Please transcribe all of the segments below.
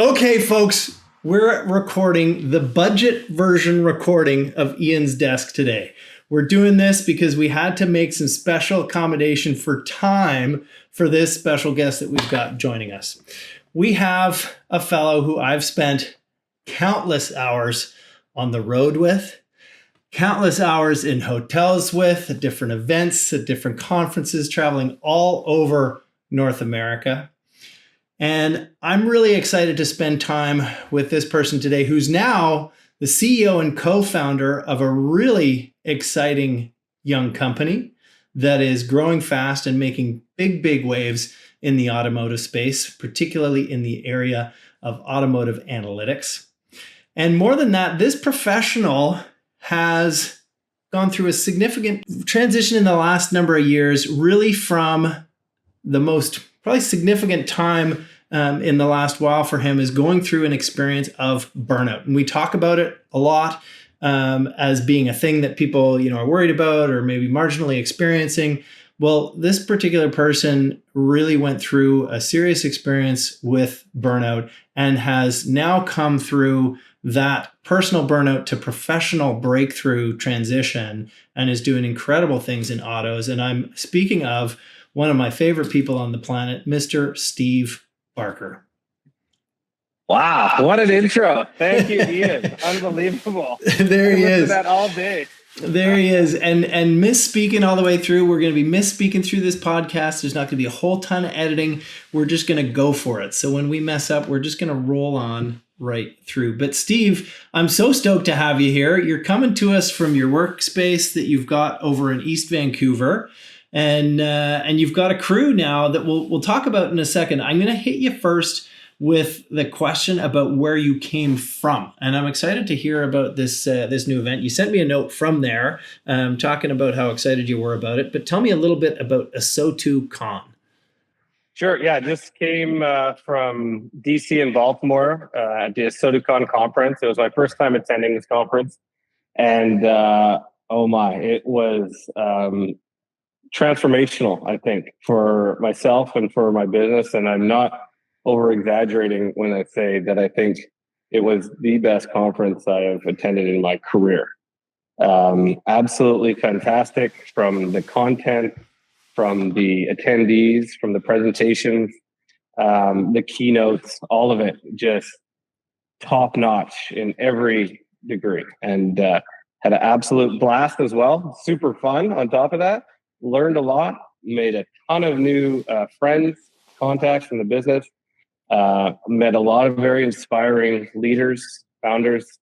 Okay, folks, we're recording the budget version recording of Ian's desk today. We're doing this because we had to make some special accommodation for time for this special guest that we've got joining us. We have a fellow who I've spent countless hours on the road with, countless hours in hotels with, at different events, at different conferences, traveling all over North America. And I'm really excited to spend time with this person today, who's now the CEO and co-founder of a really exciting young company that is growing fast and making big waves in the automotive space, particularly in the area of automotive analytics. And more than that, this professional has gone through a significant transition in the last number of years, really from the most probably significant time in the last while for him is going through an experience of burnout. And we talk about it a lot as being a thing that people, are worried about or maybe marginally experiencing. Well, this particular person really went through a serious experience with burnout and has now come through that personal burnout to professional breakthrough transition and is doing incredible things in autos. And I'm speaking of one of my favorite people on the planet, Mr. Steve Barker. Wow, what an intro. Thank you, Ian. Unbelievable. There he is. That all day. There he is. And misspeaking all the way through. We're going to be misspeaking through this podcast. There's not going to be a whole ton of editing. We're just going to go for it. So when we mess up, we're just going to roll on right through. But Steve, I'm so stoked to have you here. You're coming to us from your workspace that you've got over in East Vancouver. And you've got a crew now that we'll talk about in a second. I'm going to hit you first with the question about where you came from, and I'm excited to hear about this new event. You sent me a note from there, talking about how excited you were about it. But tell me a little bit about ASOTU Con. Sure. Yeah, just came from DC and Baltimore at the ASOTU Con conference. It was my first time attending this conference, and it was transformational, I think, for myself and for my business. And I'm not over exaggerating when I say that I think it was the best conference I have attended in my career. Absolutely fantastic, from the content, from the attendees, from the presentations, the keynotes, all of it just top notch in every degree, and had an absolute blast as well. Super fun on top of that. Learned a lot, made a ton of new friends, contacts in the business, met a lot of very inspiring leaders, founders,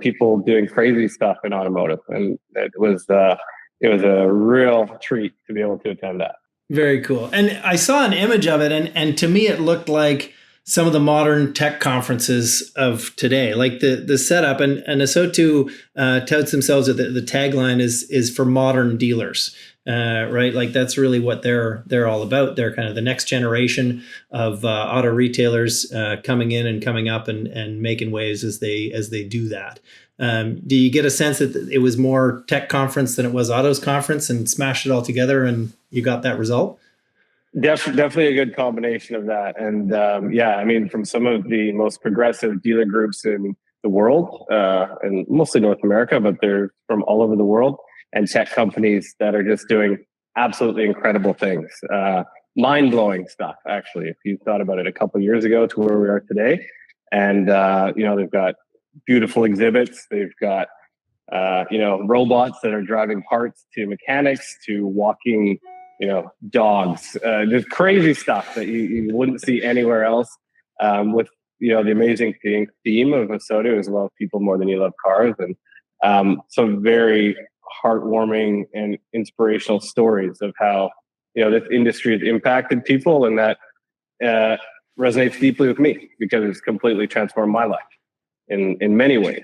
people doing crazy stuff in automotive. And it was a real treat to be able to attend that. Very cool. And I saw an image of it, and to me, it looked like some of the modern tech conferences of today, like the setup, and ASOTU touts themselves that the tagline is for modern dealers, right? Like that's really what they're all about. They're kind of the next generation of auto retailers coming in and coming up and making waves as they do that. Do you get a sense that it was more tech conference than it was autos conference, and smashed it all together and you got that result? Definitely a good combination of that. And from some of the most progressive dealer groups in the world, and mostly North America, but they're from all over the world, and tech companies that are just doing absolutely incredible things. Mind-blowing stuff, actually, if you thought about it a couple of years ago to where we are today. And, they've got beautiful exhibits. They've got, robots that are driving parts to mechanics to walking dogs, just crazy stuff that you wouldn't see anywhere else, with, the amazing theme of ASOTU as well, people more than you love cars, and some very heartwarming and inspirational stories of how, this industry has impacted people, and that resonates deeply with me because it's completely transformed my life in many ways,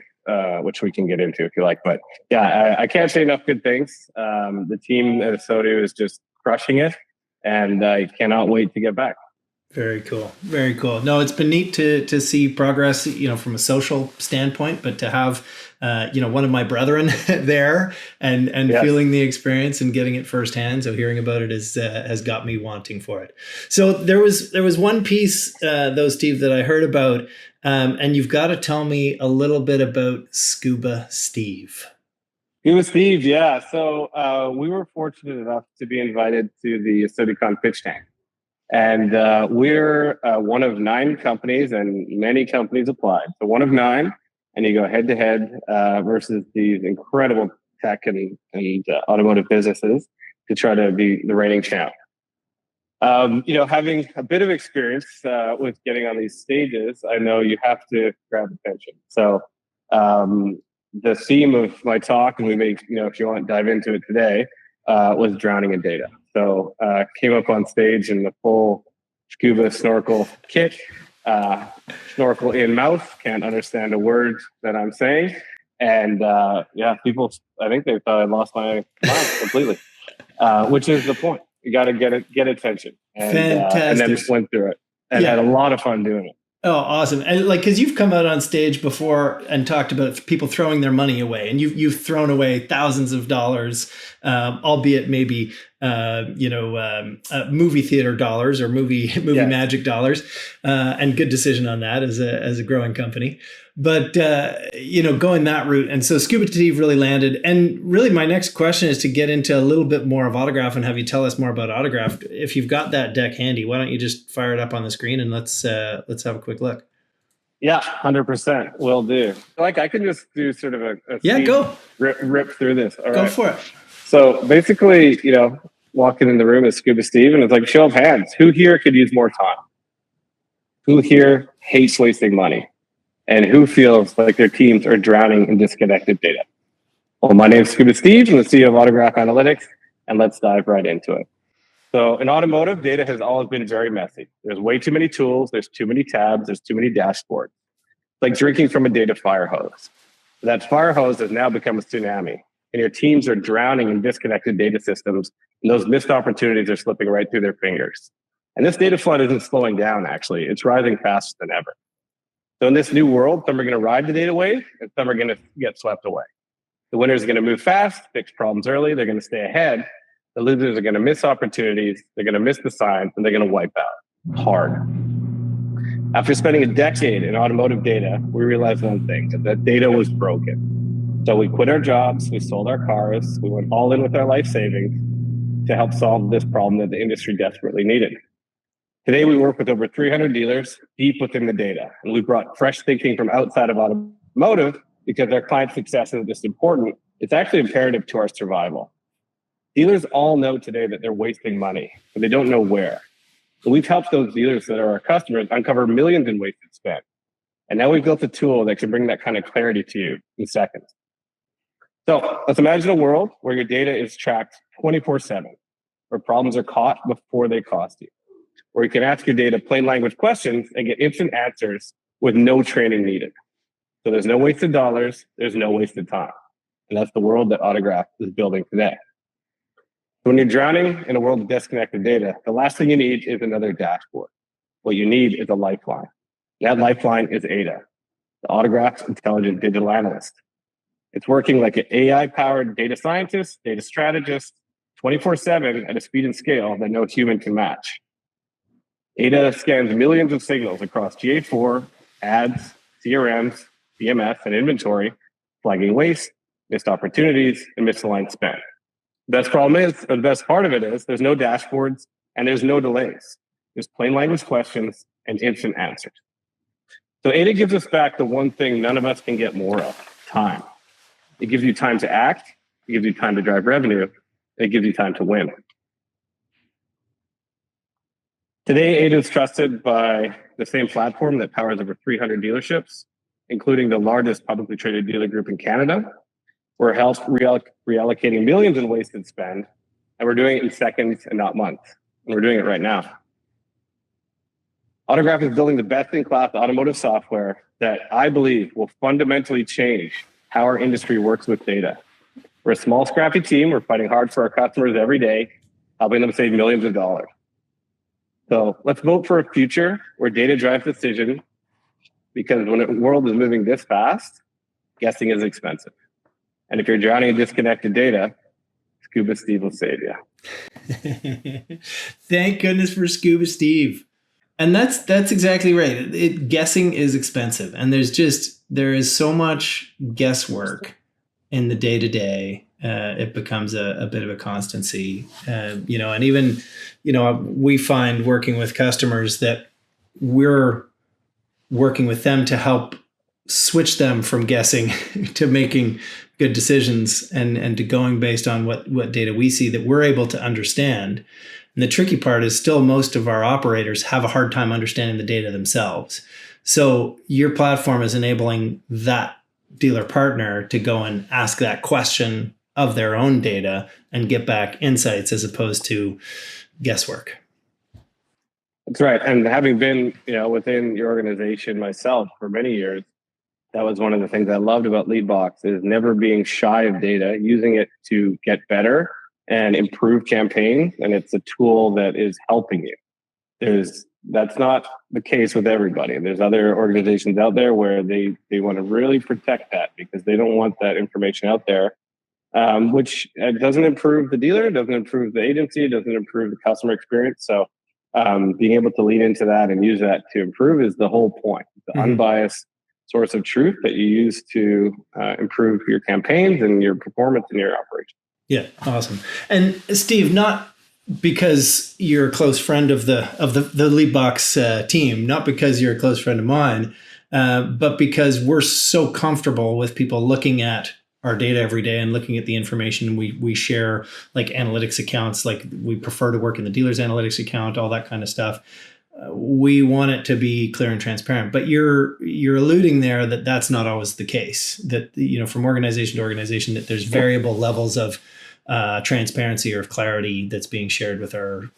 which we can get into if you like. But yeah, I can't say enough good things. The team at ASOTU is just crushing it, and I cannot wait to get back. Very cool. Very cool. No, it's been neat to see progress, from a social standpoint, but to have, one of my brethren there and Yes. feeling the experience and getting it firsthand. So hearing about it has got me wanting for it. So there was one piece, though, Steve, that I heard about, and you've got to tell me a little bit about Scuba Steve. It was Steve, yeah. So we were fortunate enough to be invited to the ASOTU Con pitch tank. And we're one of 9 companies, and many companies applied. So one of 9, and you go head to head versus these incredible tech and automotive businesses to try to be the reigning champ. Having a bit of experience with getting on these stages, I know you have to grab attention. So the theme of my talk, and we may, if you want to dive into it today, was drowning in data. So came up on stage in the full scuba snorkel kit, snorkel in mouth, can't understand a word that I'm saying. And people, I think they thought I lost my mind completely, which is the point. You got to get attention. And then went through it and had a lot of fun doing it. Oh, awesome. And because you've come out on stage before and talked about people throwing their money away, and you've thrown away thousands of dollars, albeit maybe, movie theater dollars or movie magic dollars, and good decision on that as a growing company. But, going that route. And so Scuba Steve really landed. And really my next question is to get into a little bit more of Autograph and have you tell us more about Autograph. If you've got that deck handy, why don't you just fire it up on the screen and let's have a quick look. Yeah, 100%. Will do. Like I can just do sort of a go rip through this. All right. Go for it. So basically, walking in the room is Scuba Steve, and it's like show of hands. Who here could use more time? Who here hates wasting money? And who feels like their teams are drowning in disconnected data? Well, my name is Scuba Steve. I'm the CEO of Autograph Analytics, and let's dive right into it. So in automotive, data has always been very messy. There's way too many tools. There's too many tabs. There's too many dashboards. It's like drinking from a data fire hose. That fire hose has now become a tsunami, and your teams are drowning in disconnected data systems, and those missed opportunities are slipping right through their fingers. And this data flood isn't slowing down, actually. It's rising faster than ever. So in this new world, some are going to ride the data wave, and some are going to get swept away. The winners are going to move fast, fix problems early. They're going to stay ahead. The losers are going to miss opportunities. They're going to miss the signs, and they're going to wipe out hard. After spending a decade in automotive data, we realized one thing, that data was broken. So we quit our jobs, we sold our cars, we went all in with our life savings to help solve this problem that the industry desperately needed. Today, we work with over 300 dealers deep within the data, and we brought fresh thinking from outside of automotive because our client success isn't just important, it's actually imperative to our survival. Dealers all know today that they're wasting money, but they don't know where. So we've helped those dealers that are our customers uncover millions in wasted spend. And now we've built a tool that can bring that kind of clarity to you in seconds. So let's imagine a world where your data is tracked 24/7, where problems are caught before they cost you, where you can ask your data plain language questions and get instant answers with no training needed. So there's no wasted dollars, there's no wasted time. And that's the world that Autograph is building today. So when you're drowning in a world of disconnected data, the last thing you need is another dashboard. What you need is a lifeline. That lifeline is ADA, the Autograph's intelligent digital analyst. It's working like an AI-powered data scientist, data strategist, 24/7 at a speed and scale that no human can match. ADA scans millions of signals across GA4, ads, CRMs, DMS, and inventory, flagging waste, missed opportunities, and misaligned spend. The best problem is, or the best part of it is, there's no dashboards and there's no delays. There's plain language questions and instant answers. So ADA gives us back the one thing none of us can get more of, time. It gives you time to act, it gives you time to drive revenue, and it gives you time to win. Today, ADA is trusted by the same platform that powers over 300 dealerships, including the largest publicly traded dealer group in Canada. We're reallocating millions in wasted spend, and we're doing it in seconds and not months. And we're doing it right now. Autograph is building the best-in-class automotive software that I believe will fundamentally change how our industry works with data. We're a small, scrappy team. We're fighting hard for our customers every day, helping them save millions of dollars. So let's vote for a future where data drives decision, because when the world is moving this fast, guessing is expensive. And if you're drowning in disconnected data, Scuba Steve will save you. Thank goodness for Scuba Steve. And that's exactly right. Guessing is expensive, and there is so much guesswork in the day to day. It becomes a bit of a constancy, and even we find working with customers that we're working with them to help switch them from guessing to making good decisions and to going based on what data we see that we're able to understand. And the tricky part is still most of our operators have a hard time understanding the data themselves. So your platform is enabling that dealer partner to go and ask that question of their own data and get back insights as opposed to guesswork. That's right. And having been, within your organization myself for many years, that was one of the things I loved about Leadbox, is never being shy of data, using it to get better and improve campaigns. And it's a tool that is helping you. That's not the case with everybody. There's other organizations out there where they want to really protect that because they don't want that information out there, which doesn't improve the dealer, doesn't improve the agency, doesn't improve the customer experience. So being able to lean into that and use that to improve is the whole point. The unbiased source of truth that you use to improve your campaigns and your performance in your operation. Yeah, awesome. And Steve, not because you're a close friend of the Leadbox team, not because you're a close friend of mine, but because we're so comfortable with people looking at our data every day and looking at the information we share, like analytics accounts, like we prefer to work in the dealer's analytics account, all that kind of stuff. We want it to be clear and transparent, but you're alluding there that that's not always the case. That from organization to organization, that there's variable levels of transparency or of clarity that's being shared with our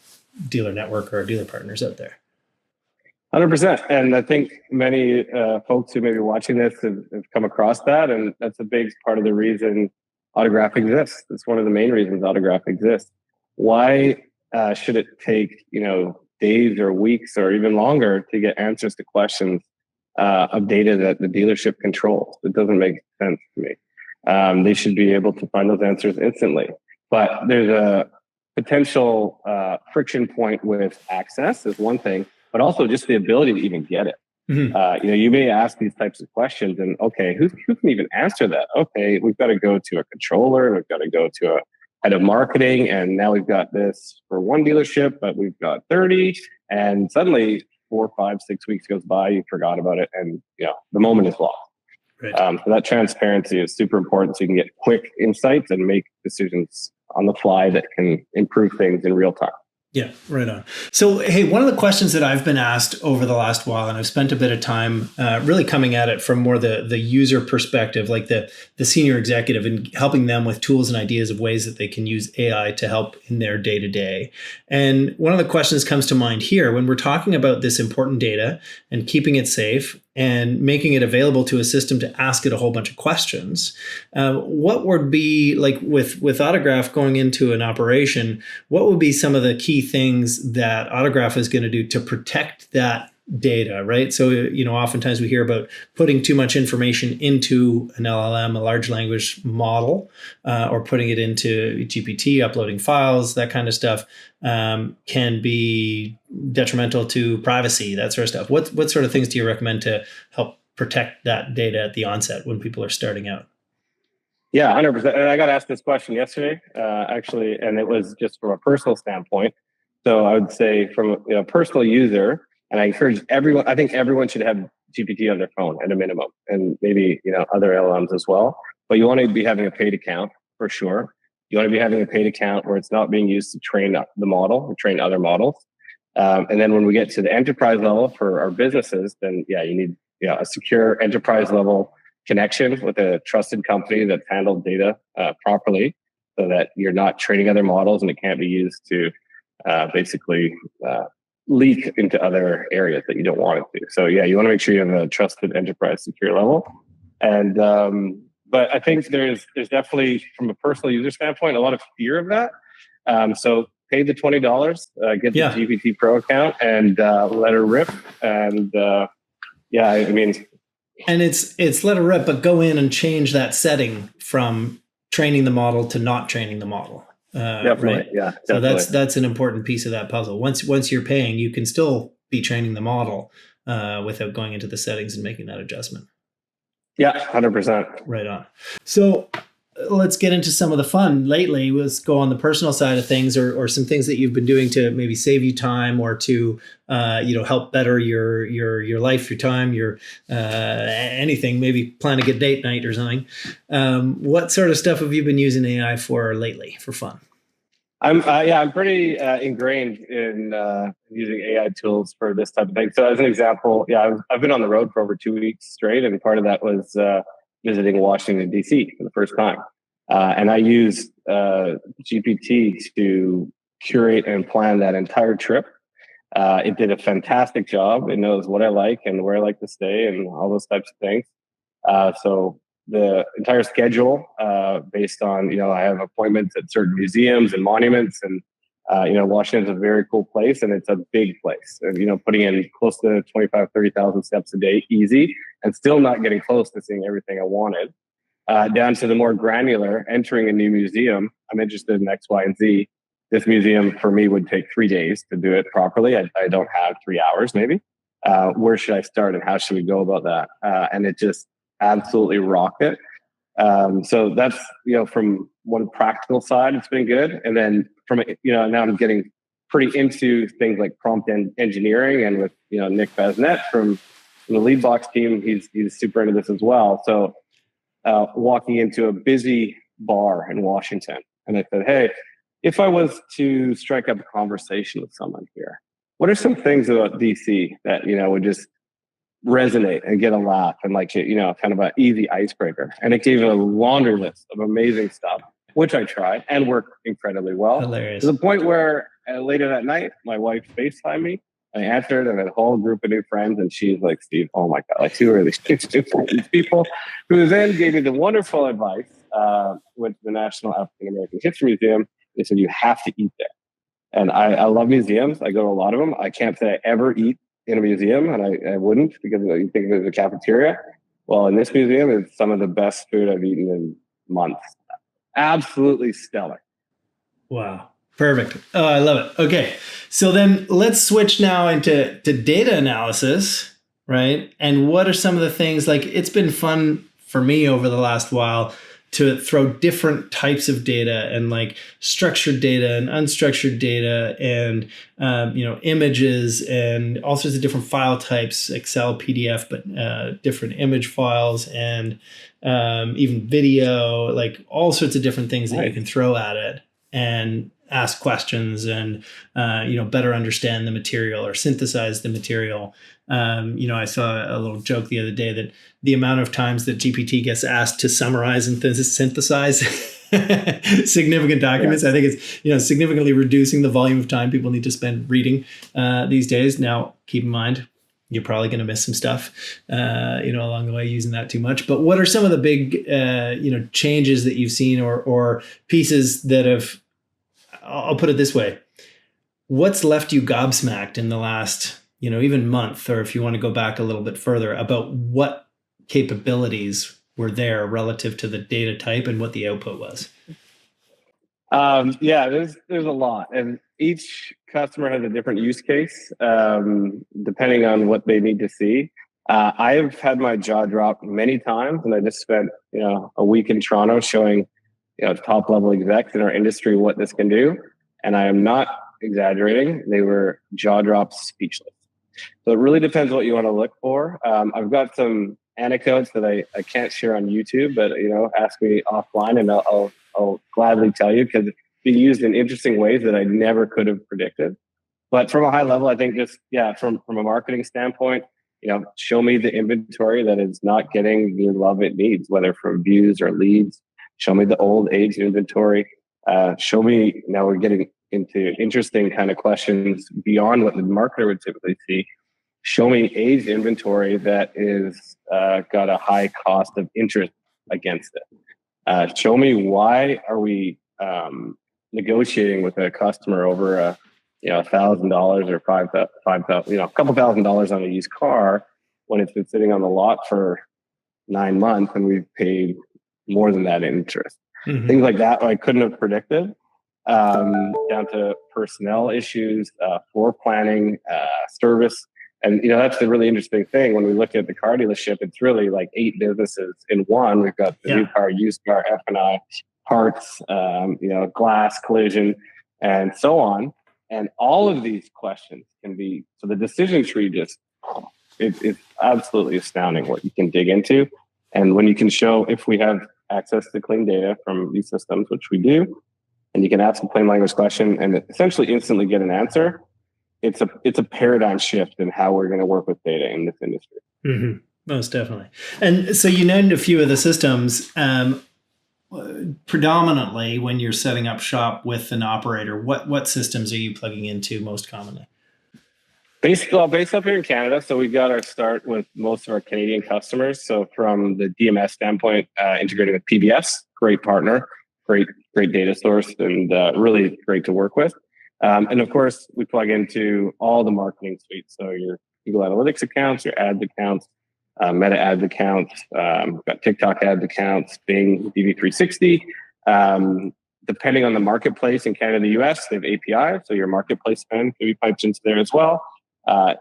dealer network or our dealer partners out there. 100%. And I think many folks who may be watching this have come across that, and that's a big part of the reason Autograph exists. It's one of the main reasons Autograph exists. Why should it take days or weeks or even longer to get answers to questions of data that the dealership controls? It doesn't make sense to me. They should be able to find those answers instantly. But there's a potential friction point with access is one thing, but also just the ability to even get it. You may ask these types of questions and, okay, who can even answer that? Okay, we've got to go to a controller, we've got to go to a head of marketing, and now we've got this for one dealership, but we've got 30, and suddenly 4, 5, 6 weeks goes by, you forgot about it, and the moment is lost. Right. So that transparency is super important, so you can get quick insights and make decisions on the fly that can improve things in real time. Yeah, right on. So, hey, one of the questions that I've been asked over the last while, and I've spent a bit of time really coming at it from more the user perspective, like the senior executive, and helping them with tools and ideas of ways that they can use AI to help in their day-to-day. And one of the questions comes to mind here when we're talking about this important data and keeping it safe and making it available to a system to ask it a whole bunch of questions. What would be, like with Autograph going into an operation, what would be some of the key things that Autograph is going to do to protect that data, right? So, oftentimes we hear about putting too much information into an LLM, a large language model, or putting it into GPT, uploading files, that kind of stuff can be detrimental to privacy, that sort of stuff. What sort of things do you recommend to help protect that data at the onset when people are starting out? Yeah, 100%. And I got asked this question yesterday, actually, and it was just from a personal standpoint. So I would say from a personal user, and I encourage everyone, I think everyone should have GPT on their phone at a minimum, and maybe, other LLMs as well. But you want to be having a paid account for sure. You want to be having a paid account where it's not being used to train the model or train other models. And then when we get to the enterprise level for our businesses, then you need a secure enterprise level connection with a trusted company that's handled data properly, so that you're not training other models and it can't be used to basically leak into other areas that you don't want it to. So you want to make sure you have a trusted enterprise secure level. And but I think there's definitely, from a personal user standpoint, a lot of fear of that. So pay the $20, get the Yeah. GPT Pro account, and let her rip. And yeah, I mean, and it's let her rip, but go in and change that setting from training the model to not training the model. definitely, Right? yeah. So Definitely. that's an important piece of that puzzle. Once you're paying, you can still be training the model without going into the settings and making that adjustment. Yeah, 100%. Right on. So let's get into some of the fun lately. Let's go on the personal side of things, or some things that you've been doing to maybe save you time, or to help better your life, your time, your anything. Maybe plan a good date night or something. What sort of stuff have you been using AI for lately for fun? I'm pretty ingrained in using AI tools for this type of thing. So as an example, I've been on the road for over 2 weeks straight, and part of that was visiting Washington D.C. for the first time, and I used GPT to curate and plan that entire trip. It did a fantastic job. It knows what I like and where I like to stay and all those types of things. So the entire schedule, based on, I have appointments at certain museums and monuments, and Washington's a very cool place, and it's a big place, and putting in close to 30,000 steps a day easy, and still not getting close to seeing everything I wanted, down to the more granular, entering a new museum. I'm interested in X, Y, and Z. This museum for me would take 3 days to do it properly. I don't have 3 hours maybe. Where should I start, and how should we go about that? And it just absolutely rocked it. So that's, from one practical side, it's been good. And then from, now I'm getting pretty into things like prompt engineering, and with, Nick Basnet from the Leadbox team, he's super into this as well. So walking into a busy bar in Washington, and I said, hey, if I was to strike up a conversation with someone here, what are some things about DC that, would just resonate and get a laugh, and kind of an easy icebreaker? And it gave a laundry list of amazing stuff, which I tried and worked incredibly well. Hilarious. To the point where later that night, my wife FaceTimed me. I answered, and a whole group of new friends, and she's like, Steve, oh my God, who are these people? Who then gave me the wonderful advice, with the National African American History Museum. They said, you have to eat there. And I love museums. I go to a lot of them. I can't say I ever eat in a museum, and I wouldn't, because you think of it as a cafeteria. Well, in this museum, it's some of the best food I've eaten in months. Absolutely stellar. Wow. Perfect. Oh, I love it. Okay. So then let's switch now into data analysis, right? And what are some of the things, like, it's been fun for me over the last while to throw different types of data, and like structured data and unstructured data, and images, and all sorts of different file types, Excel, PDF, but different image files, and even video, like all sorts of different things that you can throw at it and ask questions, and better understand the material or synthesize the material. I saw a little joke the other day that the amount of times that GPT gets asked to summarize and synthesize significant documents, I think it's significantly reducing the volume of time people need to spend reading these days. Now, keep in mind, you're probably going to miss some stuff, along the way using that too much. But what are some of the big, changes that you've seen, or pieces that have? I'll put it this way: what's left you gobsmacked in the last, even month, or if you want to go back a little bit further, about what capabilities were there relative to the data type and what the output was? There's a lot, and each customer has a different use case, depending on what they need to see. I've had my jaw drop many times, and I just spent a week in Toronto showing top level execs in our industry what this can do, and I am not exaggerating. They were jaw dropped, speechless. So it really depends what you want to look for. I've got some anecdotes that I can't share on YouTube, but ask me offline, and I'll gladly tell you, because it's being used in interesting ways that I never could have predicted. But from a high level, I think just from a marketing standpoint, show me the inventory that is not getting the love it needs, whether from views or leads. Show me the old age inventory. Show me, now we're getting into interesting kind of questions beyond what the marketer would typically see. Show me aged inventory that is got a high cost of interest against it. Show me, why are we negotiating with a customer over $1,000 or $5,000, a couple $1,000s on a used car when it's been sitting on the lot for 9 months and we've paid more than that in interest. Mm-hmm. Things like that I couldn't have predicted. Down to personnel issues, floor planning, service. And, that's the really interesting thing. When we look at the car dealership, it's really like 8 businesses in one. We've got the new car, used car, F&I, parts, glass, collision, and so on. And all of these questions can be, so the decision tree it's absolutely astounding what you can dig into. And when you can show, if we have access to clean data from these systems, which we do, and you can ask a plain language question and essentially instantly get an answer, it's a paradigm shift in how we're going to work with data in this industry. Mm-hmm. Most definitely. And so you named a few of the systems. Predominantly, when you're setting up shop with an operator, what systems are you plugging into most commonly? Based up here in Canada, so we got our start with most of our Canadian customers. So from the DMS standpoint, integrating with PBS, great partner, great data source, and really great to work with. And of course, we plug into all the marketing suites. So your Google Analytics accounts, your ads accounts, Meta ads accounts, got TikTok ads accounts, Bing, DV360. Depending on the marketplace in Canada and the US, they have API. So your marketplace spend can be piped into there as well.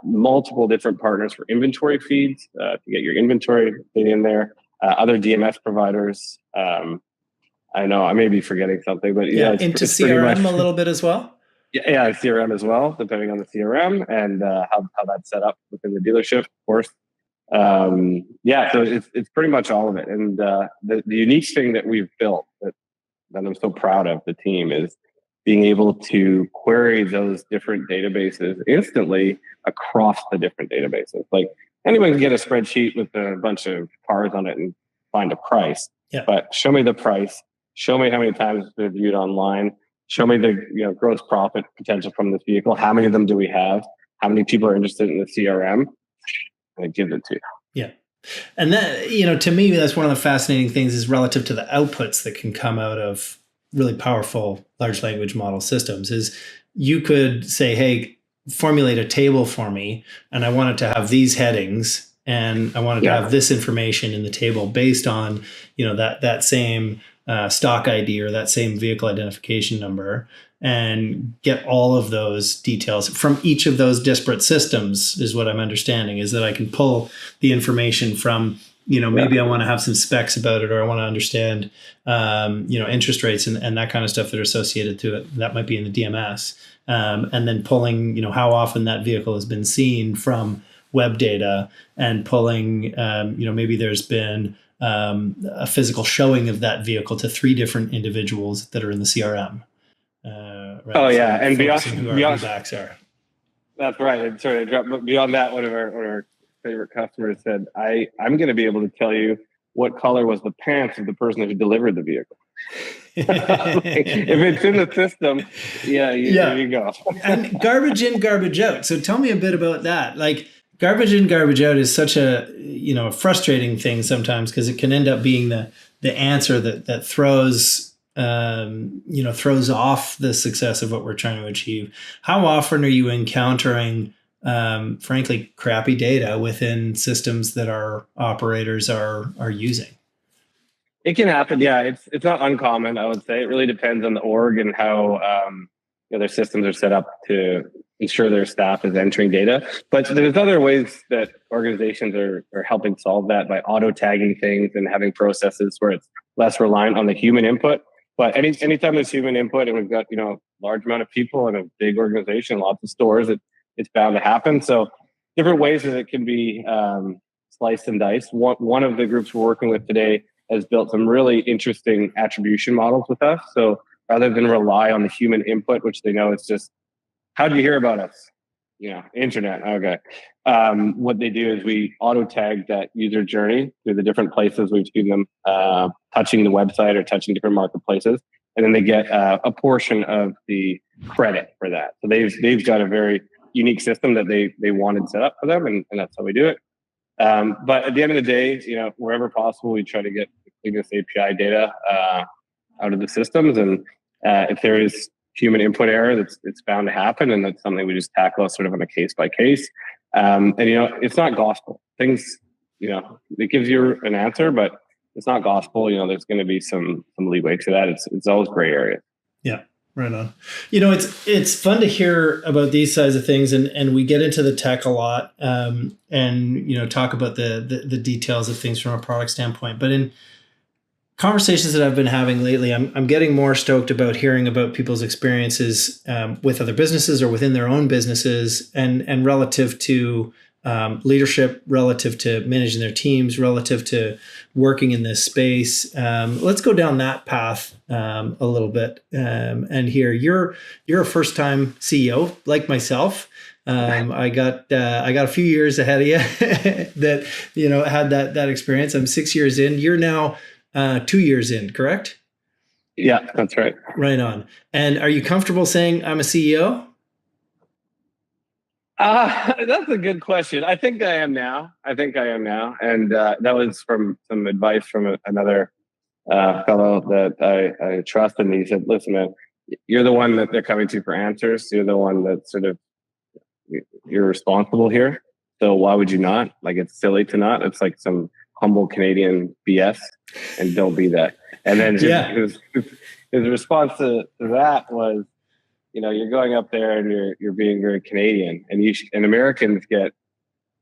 Multiple different partners for inventory feeds to get your inventory data in there. Other DMS providers. I know I may be forgetting something, but into CRM a little bit as well. Yeah, CRM as well, depending on the CRM and how that's set up within the dealership, of course. So it's pretty much all of it. And the unique thing that we've built that I'm so proud of the team is being able to query those different databases instantly across the different databases. Like anyone can get a spreadsheet with a bunch of cars on it and find a price. Yeah. But show me the price. Show me how many times it's been viewed online. Show me the gross profit potential from this vehicle. How many of them do we have? How many people are interested in the CRM? And it gives it to you. Yeah. And that, to me, that's one of the fascinating things is relative to the outputs that can come out of really powerful large language model systems is you could say, hey, formulate a table for me. And I want it to have these headings and I wanted to have this information in the table based on, that same stock ID or that same vehicle identification number, and get all of those details from each of those disparate systems is what I'm understanding, is that I can pull the information from, maybe I want to have some specs about it, or I want to understand, interest rates and that kind of stuff that are associated to it. That might be in the DMS. And then pulling, how often that vehicle has been seen from web data, and pulling, maybe there's been a physical showing of that vehicle to 3 different individuals that are in the CRM. And beyond who our backs are. That's right. And but beyond that, one of our favorite customers said, I'm going to be able to tell you what color was the pants of the person who delivered the vehicle. If it's in the system, there you go. And garbage in, garbage out. So tell me a bit about that. Like, garbage in, garbage out is such a frustrating thing sometimes, because it can end up being the answer that throws off the success of what we're trying to achieve. How often are you encountering, frankly, crappy data within systems that our operators are using? It can happen. Yeah, it's not uncommon, I would say. It really depends on the org and how their systems are set up to ensure their staff is entering data. But there's other ways that organizations are helping solve that by auto tagging things and having processes where it's less reliant on the human input. But anytime there's human input and we've got large amount of people and a big organization, lots of stores, it's bound to happen. So different ways that it can be sliced and diced. One of the groups we're working with today has built some really interesting attribution models with us. So rather than rely on the human input, which they know it's just, how did you hear about us? Internet. Okay. What they do is we auto tag that user journey through the different places we've seen them touching the website or touching different marketplaces. And then they get a portion of the credit for that. So they've got a very unique system that they wanted set up for them. And that's how we do it. But at the end of the day, wherever possible, we try to get the cleanest API data out of the systems. And If there is human input error, it's bound to happen, and that's something we just tackle sort of on a case by case. And it's not gospel. Things, it gives you an answer, but it's not gospel. There's going to be some leeway to that. It's always gray area. Yeah. Right on. It's fun to hear about these sides of things, and we get into the tech a lot, and talk about the details of things from a product standpoint. But in conversations that I've been having lately, I'm getting more stoked about hearing about people's experiences with other businesses or within their own businesses, and relative to leadership, relative to managing their teams, relative to working in this space. Let's go down that path a little bit. And here, you're a first-time CEO like myself. I got a few years ahead of you that had that experience. I'm 6 years in. You're now 2 years in, correct? Yeah, that's right. Right on. And are you comfortable saying I'm a CEO? That's a good question. I think I am now. And that was from some advice from another fellow that I trust. And he said, listen, man, you're the one that they're coming to for answers. You're the one that you're responsible here. So why would you not? Like, it's silly to not. It's like some humble Canadian BS, and don't be that. And then his response to that was, you're going up there and you're being very Canadian, and Americans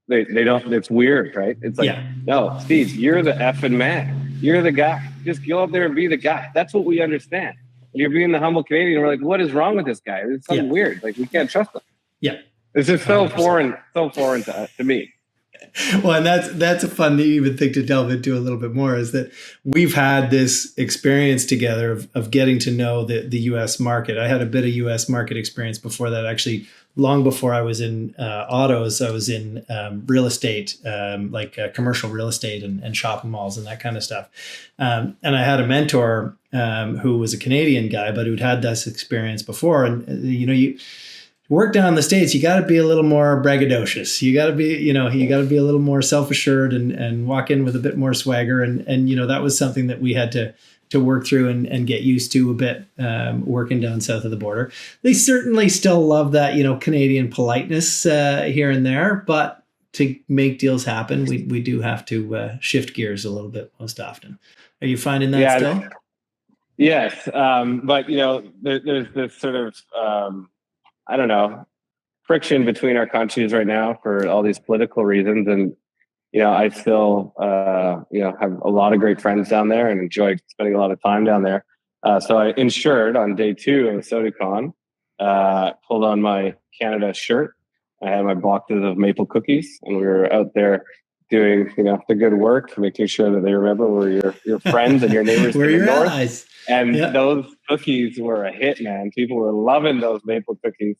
they don't. It's weird, right? It's like, no, Steve, you're the effing man. You're the guy. Just go up there and be the guy. That's what we understand. And you're being the humble Canadian. We're like, what is wrong with this guy? It's something weird. Like, we can't trust him. Yeah, it's just so 100%. foreign to me. Well, and that's a fun even thing to delve into a little bit more, is that we've had this experience together of getting to know the U.S. market. I had a bit of U.S. market experience before that, actually, long before I was in autos. I was in real estate, commercial real estate and shopping malls and that kind of stuff. And I had a mentor who was a Canadian guy, but who'd had this experience before. And, you work down in the States, you got to be a little more braggadocious. You got to be, a little more self-assured and walk in with a bit more swagger. And that was something that we had to work through and get used to a bit, working down south of the border. They certainly still love that, Canadian politeness here and there, but to make deals happen, we do have to shift gears a little bit most often. Are you finding that still? Yes. But, there's this sort of, I don't know, friction between our countries right now for all these political reasons. And, I still, have a lot of great friends down there and enjoy spending a lot of time down there. So I insured on day 2 of ASOTU Con, pulled on my Canada shirt. I had my boxes of maple cookies, and we were out there doing, the good work, making sure that they remember we're your friends and your neighbors. We're your allies. And those cookies were a hit, man. People were loving those maple cookies.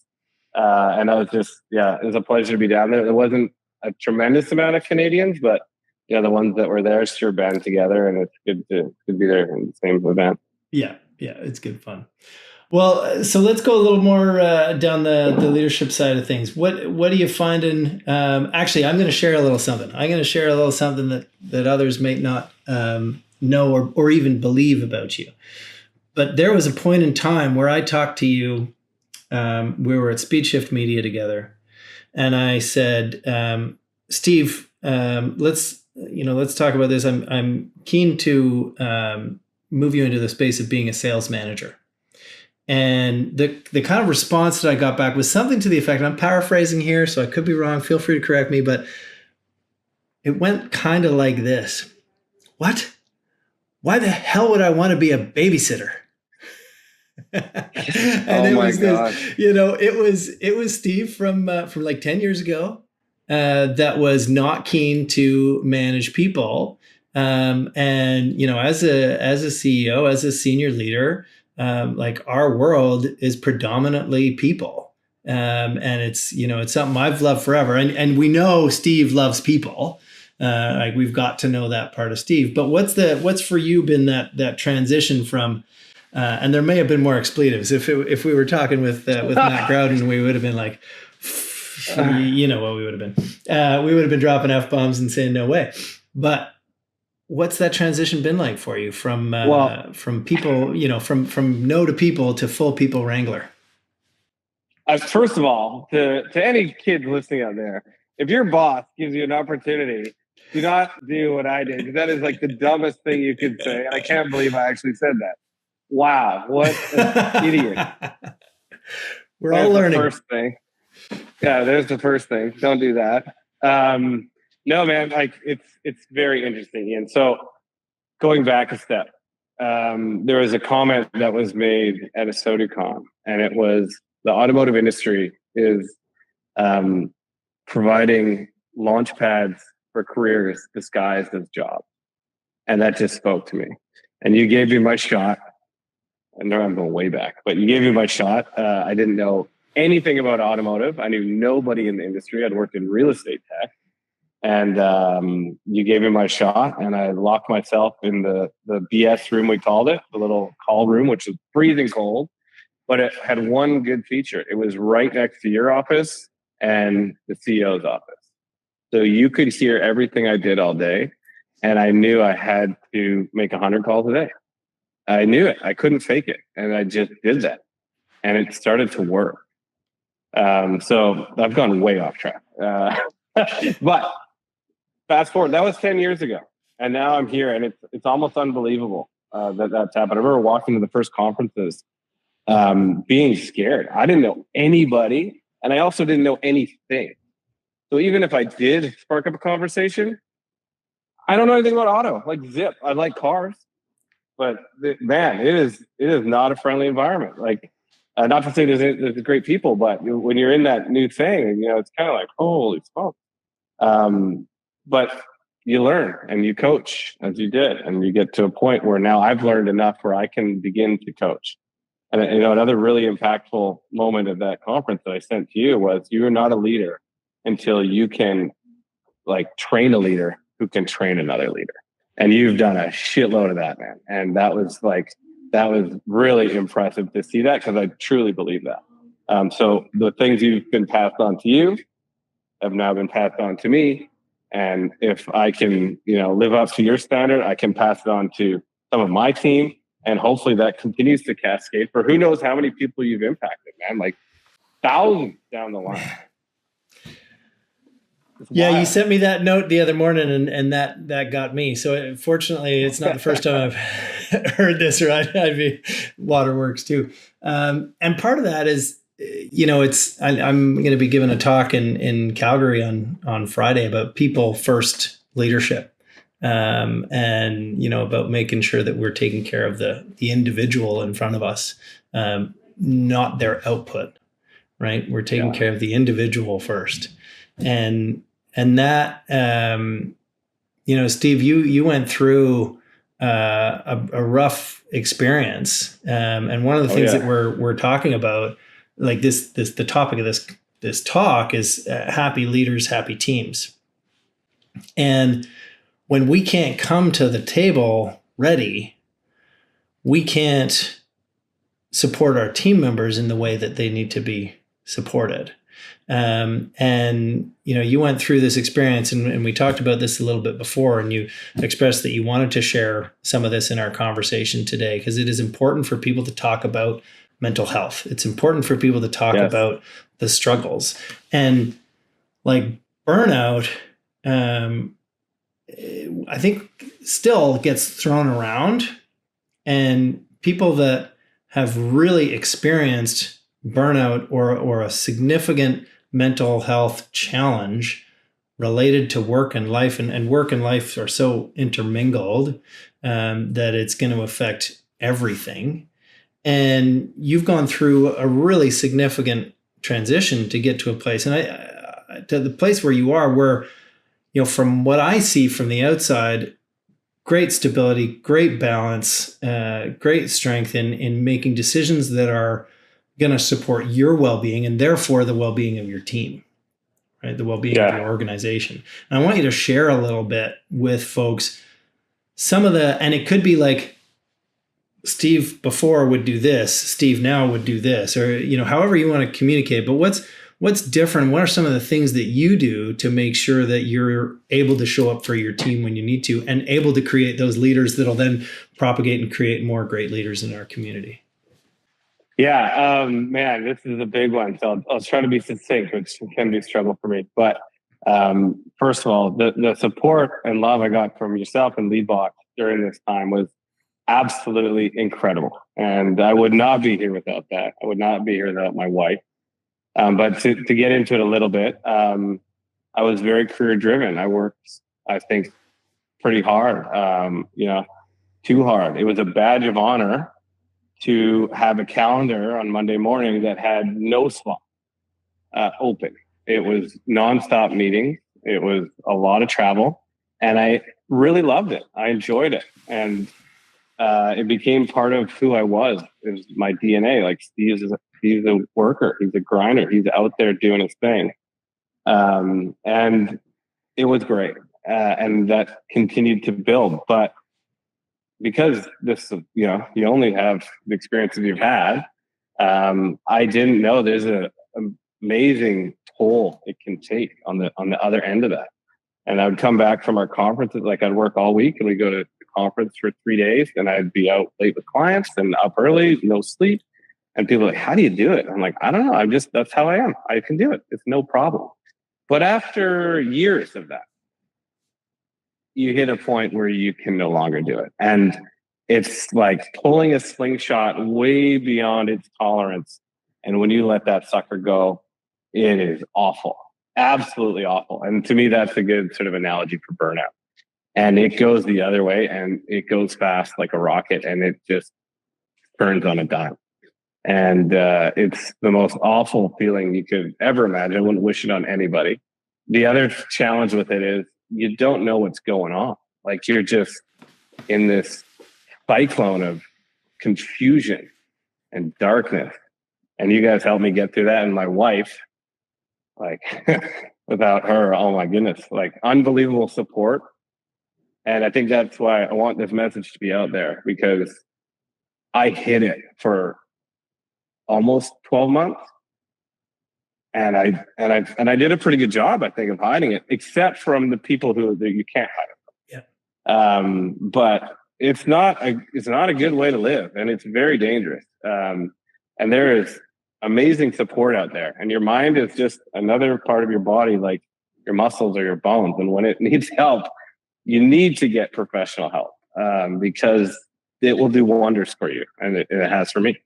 And I was just, it was a pleasure to be down there. There wasn't a tremendous amount of Canadians, but the ones that were there sure band together, and it's good to be there in the same event. Yeah, it's good fun. Well, so let's go a little more down the leadership side of things. What are you finding? Actually, I'm going to share a little something. I'm going to share a little something that others may not know or even believe about you. But there was a point in time where I talked to you. We were at SpeedShift Media together, and I said, Steve, let's talk about this. I'm keen to move you into the space of being a sales manager. And the kind of response that I got back was something to the effect, and I'm paraphrasing here, so I could be wrong. Feel free to correct me, but it went kind of like this. What? Why the hell would I want to be a babysitter? And it was this, it was Steve from like 10 years ago that was not keen to manage people. And as a CEO, as a senior leader, like, our world is predominantly people. And it's something I've loved forever. And we know Steve loves people. Like, we've got to know that part of Steve. But what's for you been that transition from, and there may have been more expletives. If we were talking with Matt Groudon, we would have been like, what we would have been. We would have been dropping F-bombs and saying no way. But what's that transition been like for you Well, from people, from no to people to full people wrangler? first of all, to any kids listening out there, if your boss gives you an opportunity, do not do what I did, because that is like the dumbest thing you could say. And I can't believe I actually said that. Wow, what an idiot. We're all There's the learning. first thing. Yeah, there's the first thing. Don't do that. No, man, like it's very interesting, Ian. So going back a step, there was a comment that was made at ASOTU Con, and it was the automotive industry is providing launch pads for careers disguised as jobs. And that just spoke to me. And you gave me my shot. I know I'm going way back, but you gave me my shot. I didn't know anything about automotive. I knew nobody in the industry. I'd worked in real estate tech. And you gave me my shot, and I locked myself in the BS room, we called it, the little call room, which was freezing cold. But it had one good feature. It was right next to your office and the CEO's office. So you could hear everything I did all day. And I knew I had to make 100 calls a day. I knew it. I couldn't fake it. And I just did that. And it started to work. So I've gone way off track. But fast forward, that was 10 years ago. And now I'm here, and it's almost unbelievable that that's happened. I remember walking to the first conferences being scared. I didn't know anybody, and I also didn't know anything. So even if I did spark up a conversation, I don't know anything about auto, like zip. I like cars, but man, it is not a friendly environment. Like, not to say there's great people, but when you're in that new thing, it's kind of like, holy smoke. But you learn and you coach as you did, and you get to a point where now I've learned enough where I can begin to coach. And another really impactful moment of that conference that I sent to you was, you're not a leader until you can train a leader who can train another leader. And you've done a shitload of that, man. And that was really impressive to see that, because I truly believe that. So the things you've been passed on to you have now been passed on to me. And if I can, live up to your standard, I can pass it on to some of my team. And hopefully that continues to cascade for who knows how many people you've impacted, man, like thousands down the line. Yeah, you sent me that note the other morning, and that got me. So fortunately, it's not the first time I've heard this, or I'd be waterworks too. And part of that is, I'm going to be giving a talk in Calgary on Friday about people first leadership, and about making sure that we're taking care of the individual in front of us, not their output. Right, we're taking care of the individual first, and that, Steve, you went through a rough experience, and one of the things that we're talking about, like the topic of this talk is happy leaders, happy teams. And when we can't come to the table ready, we can't support our team members in the way that they need to be supported. And you went through this experience, and we talked about this a little bit before, and you expressed that you wanted to share some of this in our conversation today, because it is important for people to talk about mental health. It's important for people to talk about the struggles, and like burnout, I think still gets thrown around, and people that have really experienced burnout or a significant mental health challenge related to work and life, and work and life are so intermingled that it's going to affect everything. And you've gone through a really significant transition to get to a place, and to the place where you are, where, from what I see from the outside, great stability, great balance, great strength in making decisions that are going to support your well-being, and therefore the well-being of your team, right? The well-being of your organization. And I want you to share a little bit with folks some of and it could be like, Steve before would do this, Steve now would do this, or, however you want to communicate. But what's different? What are some of the things that you do to make sure that you're able to show up for your team when you need to, and able to create those leaders that'll then propagate and create more great leaders in our community? Yeah, man, this is a big one. So I'll try to be succinct, which can be a struggle for me. But first of all, the support and love I got from yourself and Leadbox during this time was absolutely incredible. And I would not be here without that. I would not be here without my wife. But to get into it a little bit, I was very career driven. I worked, I think, pretty hard, too hard. It was a badge of honor to have a calendar on Monday morning that had no slot open. It was nonstop meetings. It was a lot of travel, and I really loved it. I enjoyed it, and it became part of who I was. It was my DNA. Like Steve's a worker. He's a grinder. He's out there doing his thing, and it was great. And that continued to build, but because this, you only have the experiences you've had. I didn't know there's an amazing toll it can take on the other end of that. And I would come back from our conferences, like I'd work all week, and we'd go to the conference for 3 days, and I'd be out late with clients and up early, no sleep. And people are like, how do you do it? I'm like, I don't know. That's how I am. I can do it. It's no problem. But after years of that, you hit a point where you can no longer do it. And it's like pulling a slingshot way beyond its tolerance. And when you let that sucker go, it is awful, absolutely awful. And to me, that's a good sort of analogy for burnout. And it goes the other way, and it goes fast like a rocket, and it just turns on a dime. And it's the most awful feeling you could ever imagine. I wouldn't wish it on anybody. The other challenge with it is, you don't know what's going on. Like, you're just in this cyclone of confusion and darkness. And you guys helped me get through that. And my wife, like, without her, oh my goodness, like, unbelievable support. And I think that's why I want this message to be out there, because I hid it for almost 12 months. And I did a pretty good job, I think, of hiding it, except from the people that you can't hide it from. Yeah. But it's not a good way to live, and it's very dangerous. And there is amazing support out there, and your mind is just another part of your body, like your muscles or your bones. And when it needs help, you need to get professional help, because it will do wonders for you, and it has for me.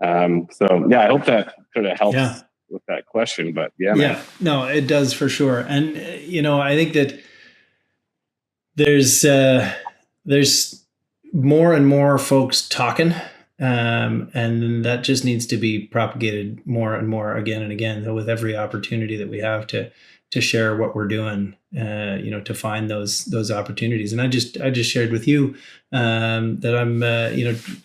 So yeah, I hope that sort of helps. Yeah. With that question, but yeah, man. Yeah, no, it does for sure. And I think that there's more and more folks talking, and that just needs to be propagated more and more again and again. So with every opportunity that we have to share what we're doing, to find those opportunities. And I just shared with you that I'm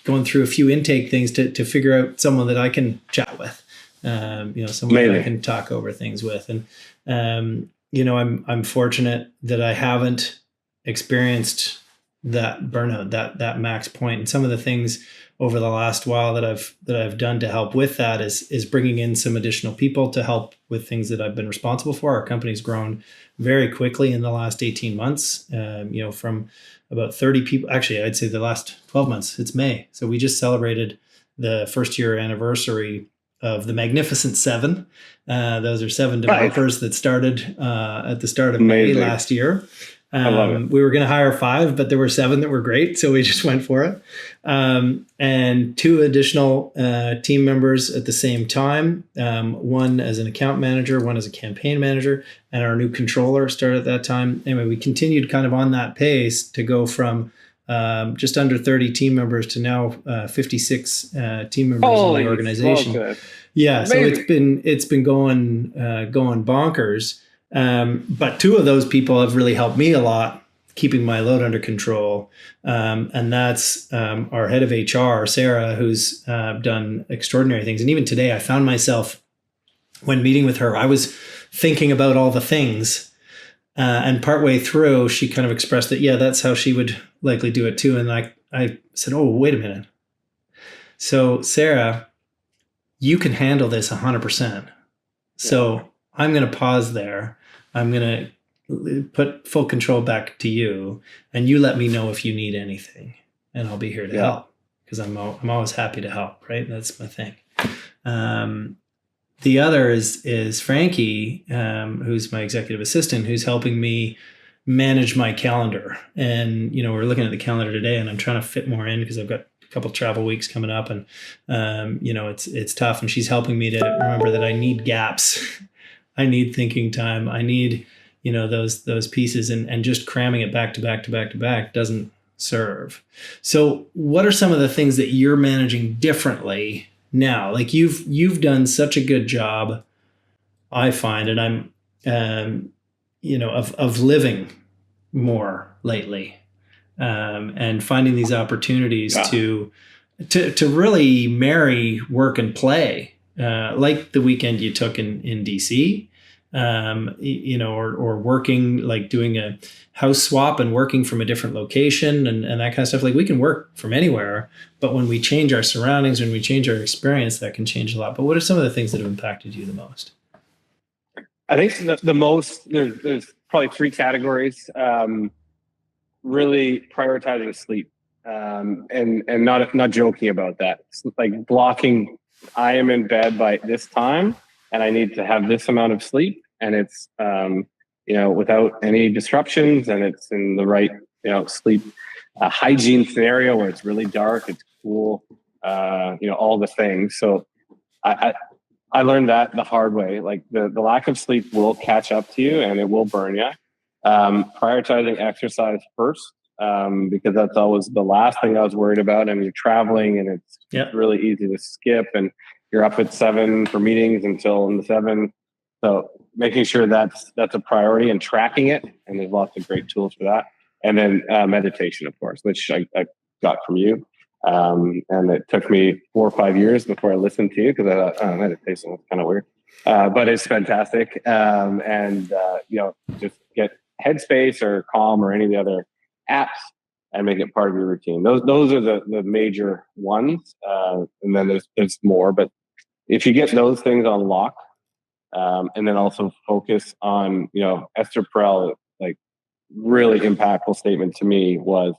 going through a few intake things to figure out someone that I can chat with. Someone that I can talk over things with. And, I'm fortunate that I haven't experienced that burnout, that max point. And some of the things over the last while that I've done to help with that is bringing in some additional people to help with things that I've been responsible for. Our company's grown very quickly in the last 18 months, from about 30 people. Actually, I'd say the last 12 months. It's May. So we just celebrated the first year anniversary of the Magnificent Seven. Those are 7 developers that started at the start of May last year. I love it. We were going to hire 5, but there were 7 that were great, so we just went for it. And 2 additional team members at the same time. One as an account manager, one as a campaign manager, and our new controller started at that time. Anyway, we continued kind of on that pace to go from just under 30 team members to now 56 team members in the organization. Yeah, amazing. So it's been going bonkers. But 2 of those people have really helped me a lot, keeping my load under control. And that's our head of HR, Sarah, who's done extraordinary things. And even today, I found myself, when meeting with her, I was thinking about all the things. And partway through, she kind of expressed that, yeah, that's how she would likely do it too. And I said, oh, wait a minute. So Sarah, you can handle this 100%. So I'm going to pause there. I'm going to put full control back to you, and you let me know if you need anything, and I'll be here to help, because I'm always happy to help. Right, that's my thing. The other is Frankie, who's my executive assistant, who's helping me manage my calendar. And we're looking at the calendar today, and I'm trying to fit more in because I've got a couple travel weeks coming up, and it's tough. And she's helping me to remember that I need gaps, I need thinking time, I need those pieces, and just cramming it back to back to back to back doesn't serve. So, what are some of the things that you're managing differently now? Like you've done such a good job, I find, and I'm of living more lately, and finding these opportunities to really marry work and play, like the weekend you took in DC, or working, like doing a house swap and working from a different location, and that kind of stuff. Like, we can work from anywhere, but when we change our surroundings, when we change our experience, that can change a lot. But what are some of the things that have impacted you the most? I think the most, there's probably three categories. Really prioritizing sleep, and not joking about that. It's like blocking. I am in bed by this time, and I need to have this amount of sleep, and it's without any disruptions, and it's in the right sleep hygiene scenario where it's really dark, it's cool, all the things. So I learned that the hard way. Like the lack of sleep will catch up to you, and it will burn you. Prioritizing exercise first, because that's always the last thing I was worried about. And you're traveling, and it's really easy to skip, and you're up at 7 for meetings until in the 7. So making sure that's a priority, and tracking it. And there's lots of great tools for that. And then meditation, of course, which I got from you. And it took me 4 or 5 years before I listened to you, because I thought, meditation was kind of weird. But it's fantastic. Just get Headspace or Calm or any of the other apps and make it part of your routine. Those are the major ones. And then there's more, but if you get those things on lock, and then also focus on, Esther Perel, like, really impactful statement to me was,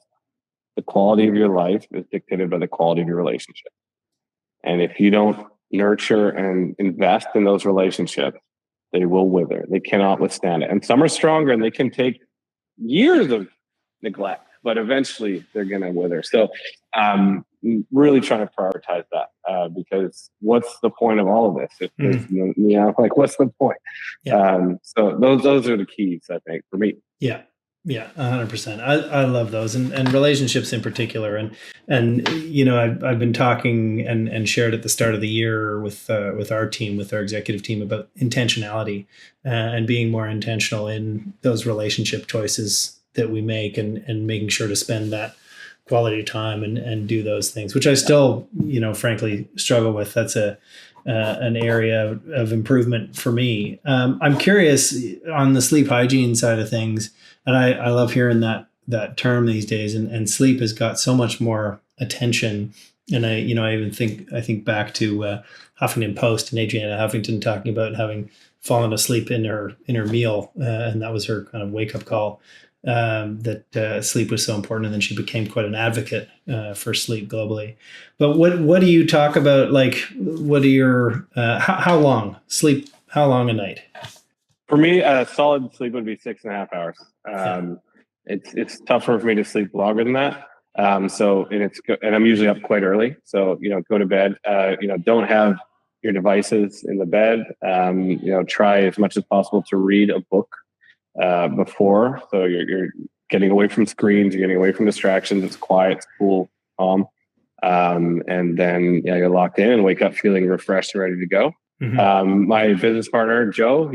the quality of your life is dictated by the quality of your relationship. And if you don't nurture and invest in those relationships, they will wither. They cannot withstand it. And some are stronger, and they can take years of neglect, but eventually they're going to wither. So really trying to prioritize that, because what's the point of all of this? What's the point? Yeah. So those are the keys, I think, for me. Yeah. Yeah, 100%. I love those, and relationships in particular. And I've been talking and shared at the start of the year with our team, with our executive team, about intentionality, and being more intentional in those relationship choices that we make, and making sure to spend that quality time and do those things, which I still, frankly struggle with. That's an area of improvement for me. I'm curious on the sleep hygiene side of things. And I love hearing that term these days, and sleep has got so much more attention. And I even think back to Huffington Post and Adriana Huffington talking about having fallen asleep in her meal, and that was her kind of wake up call, that sleep was so important. And then she became quite an advocate for sleep globally. But what do you talk about? Like, what are your how long sleep? How long a night? For me, solid sleep would be 6.5 hours. It's tougher for me to sleep longer than that. And I'm usually up quite early. So, go to bed, don't have your devices in the bed. Try as much as possible to read a book before. So you're getting away from screens, you're getting away from distractions. It's quiet, it's cool, calm. And then, you're locked in and wake up feeling refreshed and ready to go. Mm-hmm. My business partner, Joe,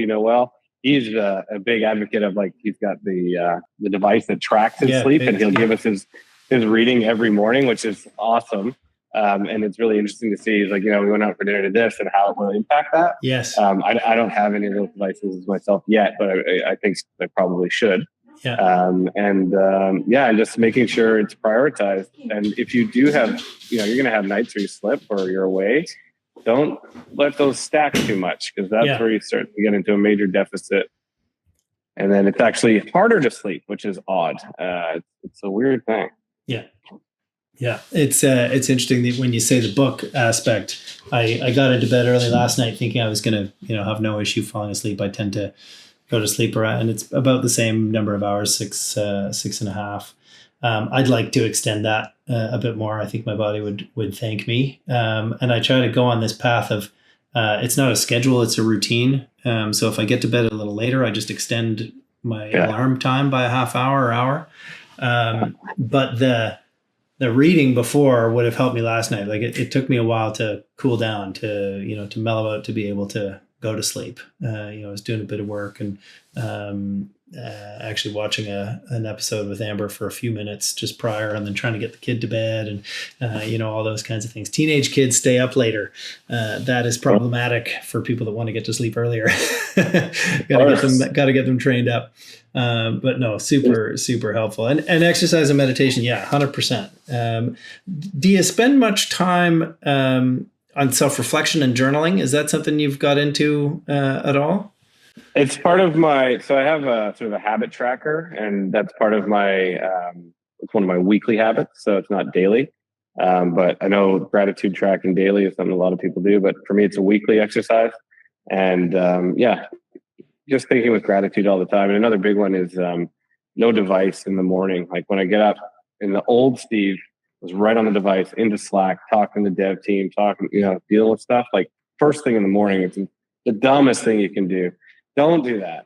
he's a big advocate of, like, he's got the device that tracks his sleep, and he'll give us his reading every morning, which is awesome. And it's really interesting to see. He's like, we went out for dinner to this, and how it will impact that. Yes. I don't have any of those devices myself yet, but I think I probably should. Yeah. And just making sure it's prioritized. And if you do have, you're going to have nights where you slip or you're away. don't let those stack too much, because that's where you start to get into a major deficit. And then it's actually harder to sleep, which is odd. It's a weird thing. Yeah. Yeah. It's interesting that when you say the book aspect, I got into bed early last night thinking I was going to, have no issue falling asleep. I tend to go to sleep around, and it's about the same number of hours, 6.5. I'd like to extend that a bit more. I think my body would thank me. And I try to go on this path of, it's not a schedule, it's a routine. So if I get to bed a little later, I just extend my alarm time by a half hour or hour. But the reading before would have helped me last night. Like it took me a while to cool down, to mellow out, to be able to go to sleep. I was doing a bit of work and actually watching an episode with Amber for a few minutes just prior, and then trying to get the kid to bed, and all those kinds of things. Teenage kids stay up later. That is problematic for people that want to get to sleep earlier. Got to get them trained up. But no, super helpful. And exercise and meditation, 100%. Do you spend much time on self-reflection and journaling? Is that something you've got into at all? It's part of so I have a sort of a habit tracker, and that's part of my, it's one of my weekly habits. So it's not daily. But I know gratitude tracking daily is something a lot of people do, but for me, it's a weekly exercise. And just thinking with gratitude all the time. And another big one is no device in the morning. Like when I get up, in the old Steve was right on the device, into Slack, talking to the dev team, dealing with stuff. Like first thing in the morning, it's the dumbest thing you can do. Don't do that.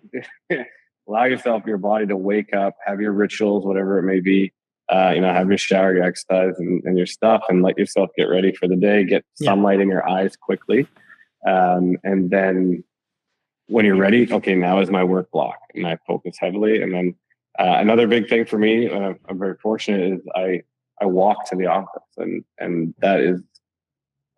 Allow yourself, your body to wake up, have your rituals, whatever it may be. Have your shower, your exercise, and your stuff, and let yourself get ready for the day. Get sunlight in your eyes quickly, and then when you're ready, okay, now is my work block, and I focus heavily. And then another big thing for me, I'm very fortunate, is I walk to the office, and that is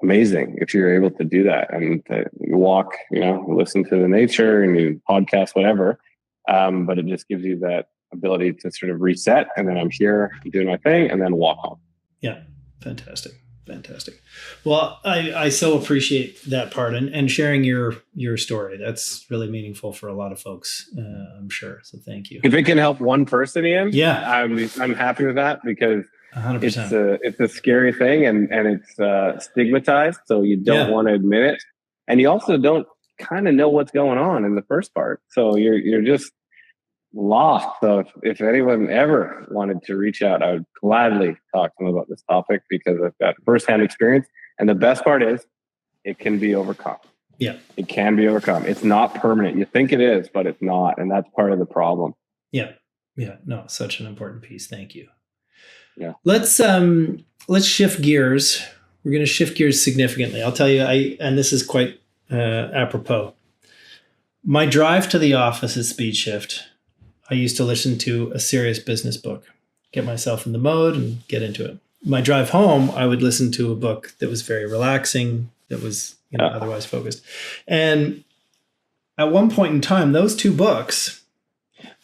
amazing if you're able to do that, and you walk, listen to the nature and you podcast, whatever. But it just gives you that ability to sort of reset, and then I'm here doing my thing, and then walk home. Yeah, fantastic. Well, I so appreciate that part and sharing your story. That's really meaningful for a lot of folks, I'm sure. So thank you. If it can help one person, Ian, I'm happy with that, because 100%. It's a scary thing, and it's stigmatized, so you don't want to admit it, and you also don't kind of know what's going on in the first part, so you're just lost. So if anyone ever wanted to reach out, I would gladly talk to them about this topic, because I've got firsthand experience, and the best part is it can be overcome. Yeah, it can be overcome. It's not permanent. You think it is, but it's not, and that's part of the problem. No, such an important piece. Thank you. Yeah. Let's shift gears. We're going to shift gears significantly. I'll tell you, and this is quite apropos. My drive to the office at Speed Shift, I used to listen to a serious business book, get myself in the mode and get into it. My drive home, I would listen to a book that was very relaxing, that was otherwise focused. And at one point in time, those two books,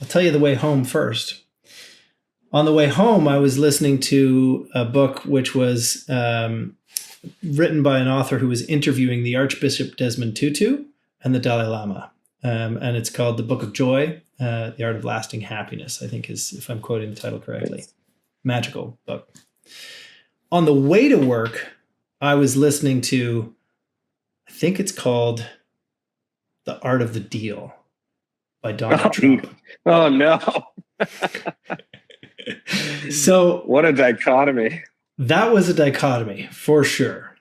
I'll tell you the way home first. On the way home, I was listening to a book which was written by an author who was interviewing the Archbishop Desmond Tutu and the Dalai Lama. And it's called The Book of Joy, The Art of Lasting Happiness, I think is, if I'm quoting the title correctly. Magical book. On the way to work, I was listening to, I think it's called The Art of the Deal by Donald Trump. Oh, no. So what a dichotomy. That was a dichotomy for sure.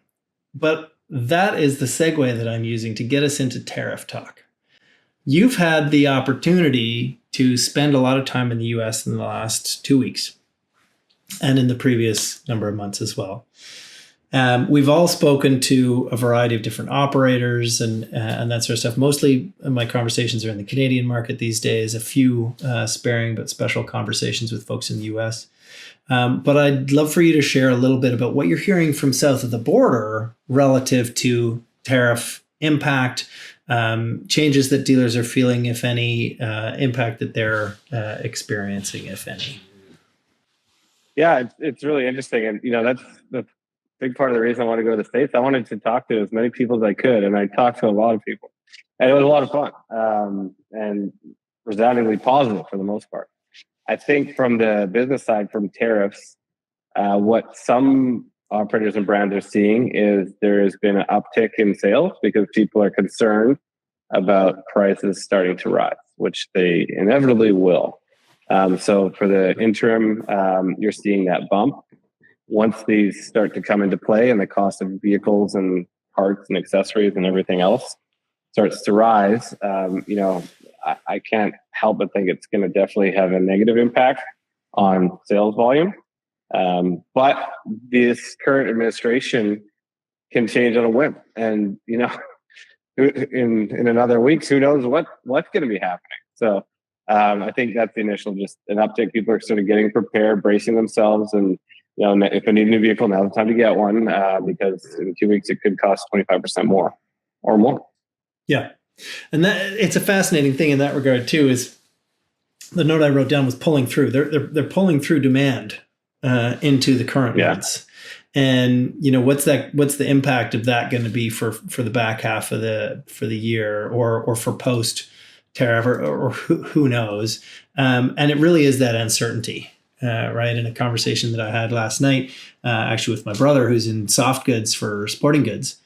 But that is the segue that I'm using to get us into tariff talk. You've had the opportunity to spend a lot of time in the US in the last 2 weeks and in the previous number of months as well. We've all spoken to a variety of different operators and that sort of stuff. Mostly my conversations are in the Canadian market these days, a few sparing but special conversations with folks in the US. But I'd love for you to share a little bit about what you're hearing from south of the border relative to tariff impact, changes that dealers are feeling, if any, impact that they're experiencing, if any. Yeah, it's really interesting. And, that's the big part of the reason I wanted to go to the States. I wanted to talk to as many people as I could, and I talked to a lot of people, and it was a lot of fun, and resoundingly positive for the most part. I think from the business side, from tariffs, what some operators and brands are seeing is there has been an uptick in sales because people are concerned about prices starting to rise, which they inevitably will. So for the interim, you're seeing that bump. Once these start to come into play and the cost of vehicles and parts and accessories and everything else starts to rise, I can't help but think it's going to definitely have a negative impact on sales volume. But this current administration can change on a whim, and in another weeks, who knows what's going to be happening. So I think that's the initial, just an uptick. People are sort of getting prepared, bracing themselves, and if I need a new vehicle, now's the time to get one, because in 2 weeks it could cost 25% more or more. Yeah, and that it's a fascinating thing in that regard too. Is the note I wrote down was pulling through. They're pulling through demand into the current months. And what's the impact of that going to be for the back half of the year or for post tariff or who knows? And it really is that uncertainty, right? In a conversation that I had last night, actually with my brother who's in soft goods for sporting goods,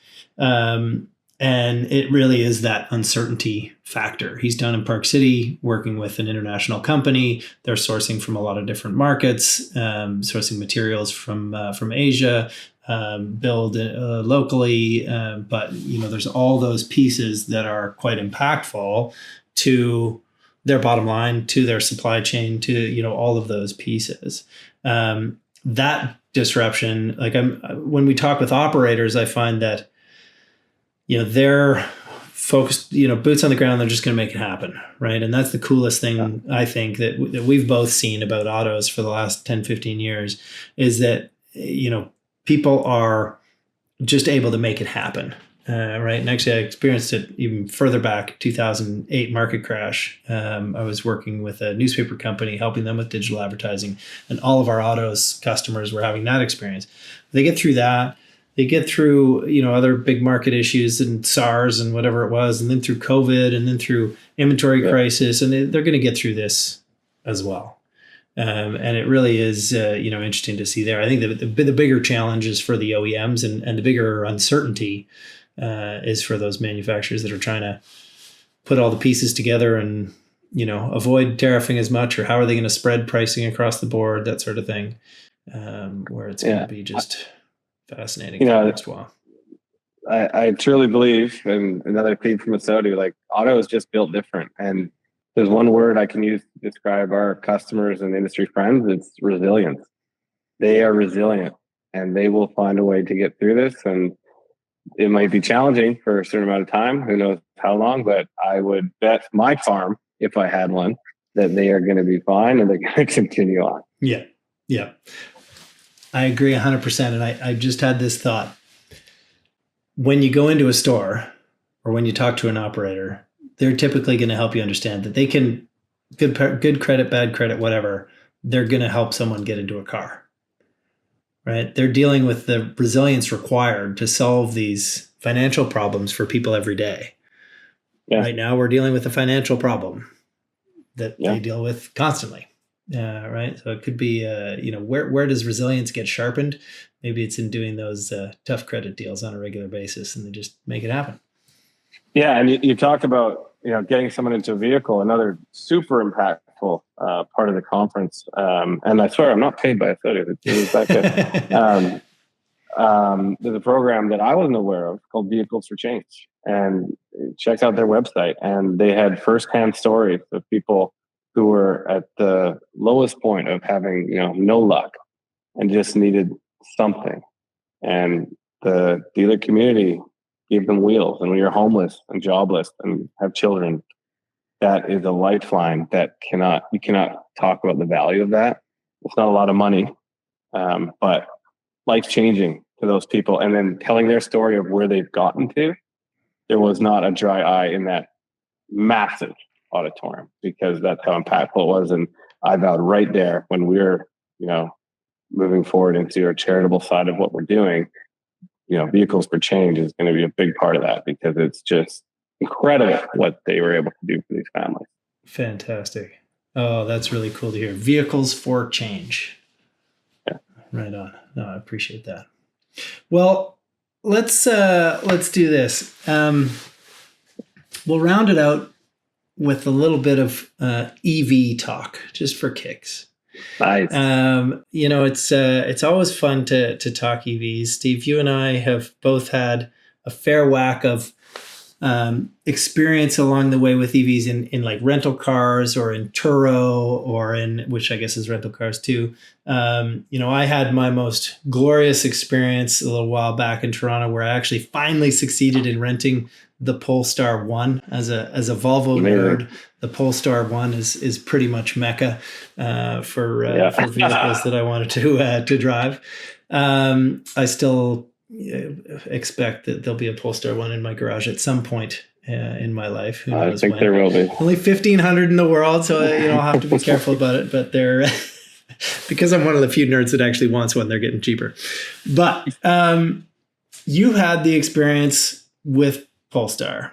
and it really is that uncertainty factor. He's down in Park City working with an international company. They're sourcing from a lot of different markets, sourcing materials from Asia, build locally. But there's all those pieces that are quite impactful to their bottom line, to their supply chain, to all of those pieces. That disruption, when we talk with operators, I find that they're focused, boots on the ground. They're just going to make it happen. Right. And that's the coolest thing I think that we've both seen about autos for the last 10, 15 years is that, people are just able to make it happen. Right. And actually I experienced it even further back, 2008 market crash. I was working with a newspaper company, helping them with digital advertising, and all of our autos customers were having that experience. They get through that. They get through, other big market issues and SARS and whatever it was, and then through COVID and then through inventory crisis, and they're going to get through this as well. And it really is, interesting to see there. I think the bigger challenge is for the OEMs, and the bigger uncertainty is for those manufacturers that are trying to put all the pieces together and, avoid tariffing as much, or how are they going to spread pricing across the board, that sort of thing, where it's going to be just fascinating for the next while. I truly believe, and another theme from ASOTU, like auto is just built different. And there's one word I can use to describe our customers and industry friends. It's resilience. They are resilient, and they will find a way to get through this. And it might be challenging for a certain amount of time. Who knows how long, but I would bet my farm, if I had one, that they are going to be fine and they're going to continue on. Yeah. Yeah. I agree 100%. And I just had this thought. When you go into a store or when you talk to an operator, they're typically going to help you understand that they can, good credit, bad credit, whatever, they're going to help someone get into a car, right? They're dealing with the resilience required to solve these financial problems for people every day. Yeah. Right now, we're dealing with a financial problem that they deal with constantly. Right. So it could be, where does resilience get sharpened? Maybe it's in doing those tough credit deals on a regular basis, and they just make it happen. Yeah. And you talked about, getting someone into a vehicle, another super impactful part of the conference. And I swear I'm not paid by ASOTU. It's that good. There's a program that I wasn't aware of called Vehicles for Change, and checked out their website, and they had firsthand stories of people who were at the lowest point of having, no luck and just needed something. And the dealer community gave them wheels. And when you're homeless and jobless and have children, that is a lifeline that you cannot talk about the value of that. It's not a lot of money, but life-changing to those people. And then telling their story of where they've gotten to, there was not a dry eye in that massive auditorium, because that's how impactful it was. And I vowed right there, when we were, moving forward into our charitable side of what we're doing, vehicles for change is going to be a big part of that, because it's just incredible what they were able to do for these families. Fantastic. Oh, that's really cool to hear. Vehicles for change. Yeah. Right on. No, I appreciate that. Well, let's do this. We'll round it out with a little bit of EV talk, just for kicks. Nice. It's always fun to talk EVs. Steve, you and I have both had a fair whack of experience along the way with EVs in like rental cars or in Turo, or in, which I guess is rental cars too. I had my most glorious experience a little while back in Toronto, where I actually finally succeeded in renting the Polestar 1 as a Volvo nerd. The Polestar 1 is pretty much mecca for vehicles that I wanted to drive. I still expect that there'll be a Polestar 1 in my garage at some point in my life. Who knows? I think there will be. Only 1,500 in the world, so I'll have to be careful about it. But they're because I'm one of the few nerds that actually wants one, they're getting cheaper. But you had the experience with Polestar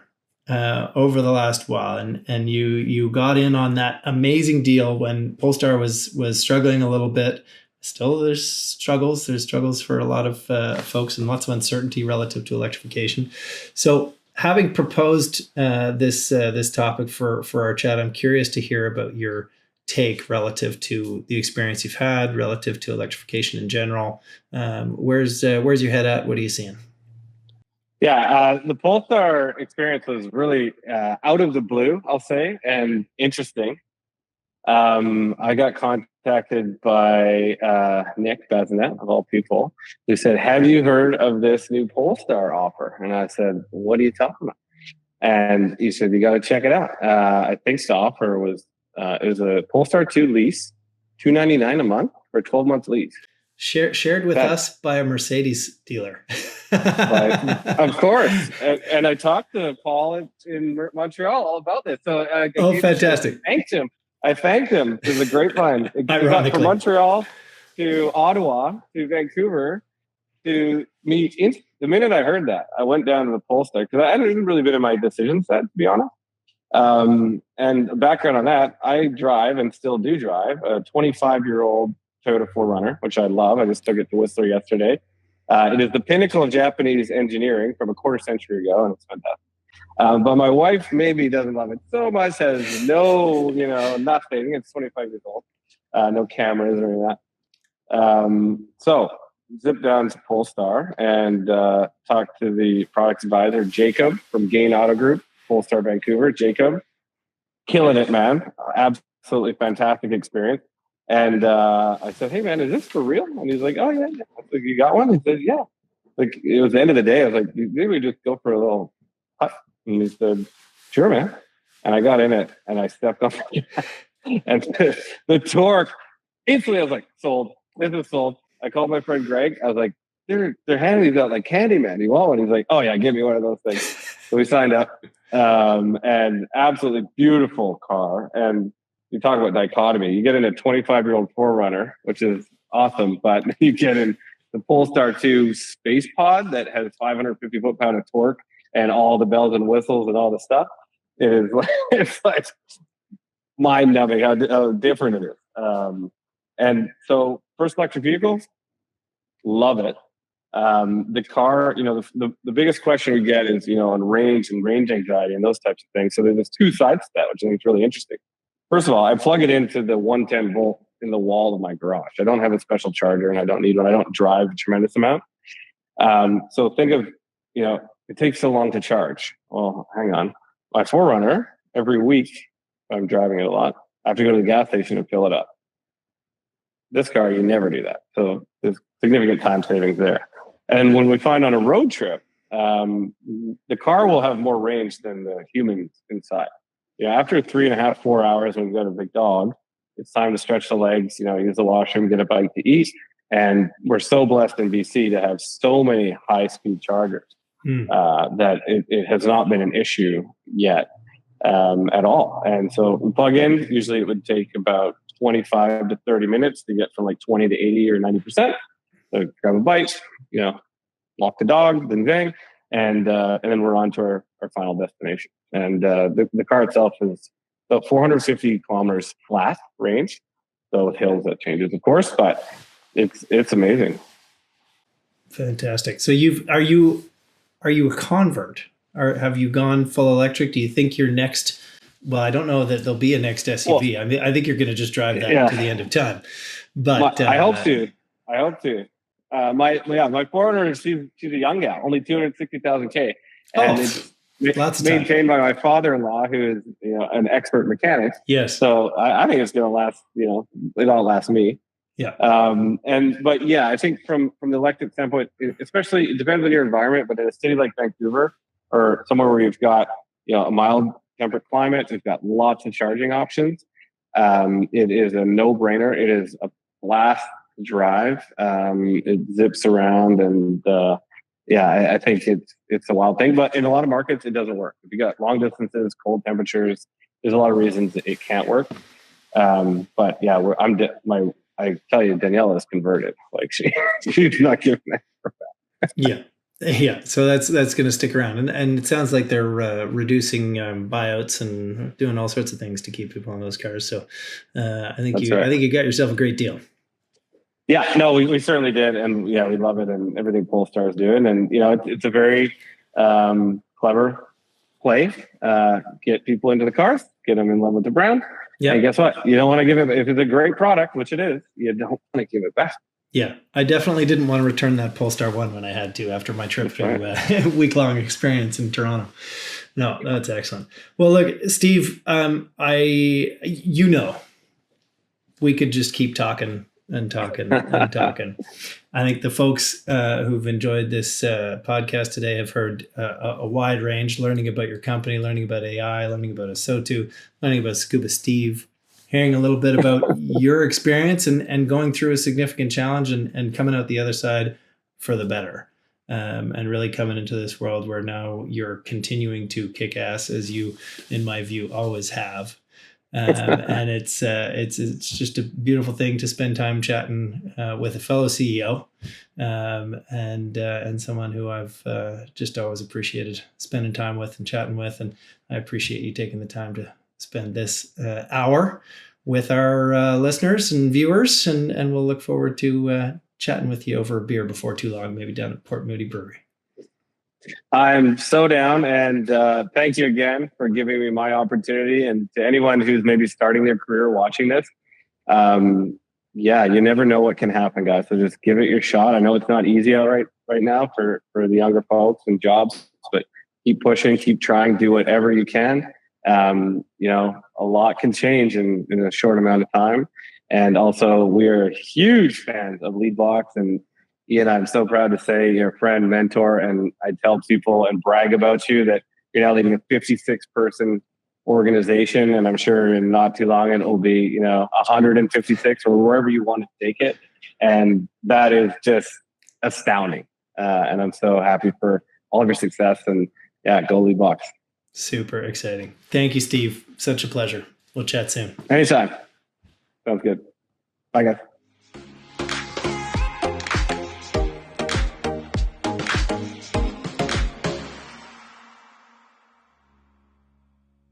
over the last while, and you got in on that amazing deal when Polestar was struggling a little bit. Still, there's struggles. There's struggles for a lot of folks, and lots of uncertainty relative to electrification. So, having proposed this topic for our chat, I'm curious to hear about your take relative to the experience you've had, relative to electrification in general. Where's your head at? What are you seeing? Yeah, the Polestar experience was really out of the blue, I'll say, and interesting. I got contacted by Nick Bazinet, of all people, who said, "Have you heard of this new Polestar offer?" And I said, "What are you talking about?" And he said, "You got to check it out." I think the offer was it was a Polestar 2 lease, $299 a month for a 12-month lease. Shared with us by a Mercedes dealer. Of course. And I talked to Paul in Montreal all about this. So fantastic. I thanked him. It was a great find. From Montreal to Ottawa to Vancouver to meet. The minute I heard that, I went down to the Polestar, because I hadn't really been in my decision set, to be honest. And background on that, I drive and still do drive a 25-year-old Toyota 4Runner, which I love. I just took it to Whistler yesterday. It is the pinnacle of Japanese engineering from a quarter century ago, and it's fantastic. But my wife maybe doesn't love it so much, has no, nothing. It's 25 years old. No cameras or any of that. So zip down to Polestar and talk to the product advisor, Jacob from Gain Auto Group, Polestar Vancouver. Jacob, killing it, man. Absolutely fantastic experience. And I said, "Hey, man, is this for real?" And he's like, "Oh, yeah." I was like, "You got one?" He said, "Yeah." Like, it was the end of the day. I was like, "Maybe we just go for a little putt." And he said, "Sure, man." And I got in it and I stepped up. And the torque, instantly I was like, "Sold. This is sold." I called my friend Greg. I was like, they're handing these out like candy, man. You want one? He's like, "Oh, yeah, give me one of those things." So we signed up. And absolutely beautiful car. And you talk about dichotomy. You get in a 25-year-old 4Runner, which is awesome, but you get in the Polestar 2 Space Pod that has 550 foot-pound of torque and all the bells and whistles and all the stuff. It is like, it's like mind-numbing how different it is. And so, first electric vehicle, love it. The car, the biggest question we get is, on range and range anxiety and those types of things. So there's two sides to that, which I think is really interesting. First of all, I plug it into the 110 volt in the wall of my garage. I don't have a special charger and I don't need one. I don't drive a tremendous amount. So think of, it takes so long to charge. Well, hang on. My 4Runner, every week, I'm driving it a lot, I have to go to the gas station and fill it up. This car, you never do that. So there's significant time savings there. And when we find on a road trip, the car will have more range than the humans inside. After 3.5, 4 hours, when we've got a big dog, it's time to stretch the legs, use the washroom, get a bite to eat. And we're so blessed in BC to have so many high-speed chargers that it has not been an issue yet at all. And so we plug in. Usually it would take about 25 to 30 minutes to get from like 20 to 80 or 90%. So grab a bite, walk the dog, then zing, and then we're on to our final destination. And the car itself is about 450 kilometers flat range. So with hills that changes, of course, but it's amazing. Fantastic. So are you a convert, or have you gone full electric? Do you think your next? Well, I don't know that there'll be a next SUV. I mean, I think you're going to just drive that to the end of time. But I hope to. My 400, she's a young gal, only 260,000 K, and it's maintained by my father-in-law, who is an expert mechanic. Yes. So I think it's going to last. It all lasts me. Yeah. But yeah, I think from the electric standpoint, especially it depends on your environment. But in a city like Vancouver or somewhere where you've got a mild temperate climate, we've got lots of charging options. It is a no-brainer. It is a blast drive. It zips around, and I think it's a wild thing. But in a lot of markets, it doesn't work. If you got long distances, cold temperatures, there's a lot of reasons that it can't work. But yeah, I tell you, Daniela is converted. Like she's not giving that back. Yeah. So that's going to stick around, and it sounds like they're reducing buyouts and doing all sorts of things to keep people on those cars. So I think you got yourself a great deal. Yeah, no, we certainly did, and yeah, we love it, and everything Polestar is doing, and it's a very clever play. Get people into the cars, get them in love with the brand. Yeah. And guess what? You don't want to give it, if it's a great product, which it is, you don't want to give it back. Yeah. I definitely didn't want to return that Polestar 1 when I had to after my trip to week-long experience in Toronto. No, that's excellent. Well, look, Steve, we could just keep talking and talking and talking. I think the folks who've enjoyed this podcast today have heard a wide range, learning about your company, learning about AI, learning about ASOTU, learning about Scuba Steve, hearing a little bit about your experience and going through a significant challenge and coming out the other side for the better. And really coming into this world where now you're continuing to kick ass, as you, in my view, always have. And it's just a beautiful thing to spend time chatting with a fellow CEO and someone who I've just always appreciated spending time with and chatting with. And I appreciate you taking the time to spend this hour with our listeners and viewers. And we'll look forward to chatting with you over a beer before too long, maybe down at Port Moody Brewery. I'm so down, and thank you again for giving me my opportunity. And to anyone who's maybe starting their career watching this, you never know what can happen, guys. So just give it your shot. I know it's not easy out right now for the younger folks and jobs, but keep pushing, keep trying, do whatever you can. A lot can change in a short amount of time. And also, we're huge fans of Leadbox, and Ian, I'm so proud to say you're a friend, mentor, and I tell people and brag about you that you're now leading a 56-person organization, and I'm sure in not too long it will be 156 or wherever you want to take it, and that is just astounding. And I'm so happy for all of your success, and go Leadbox. Super exciting. Thank you, Steve. Such a pleasure. We'll chat soon. Anytime. Sounds good. Bye, guys.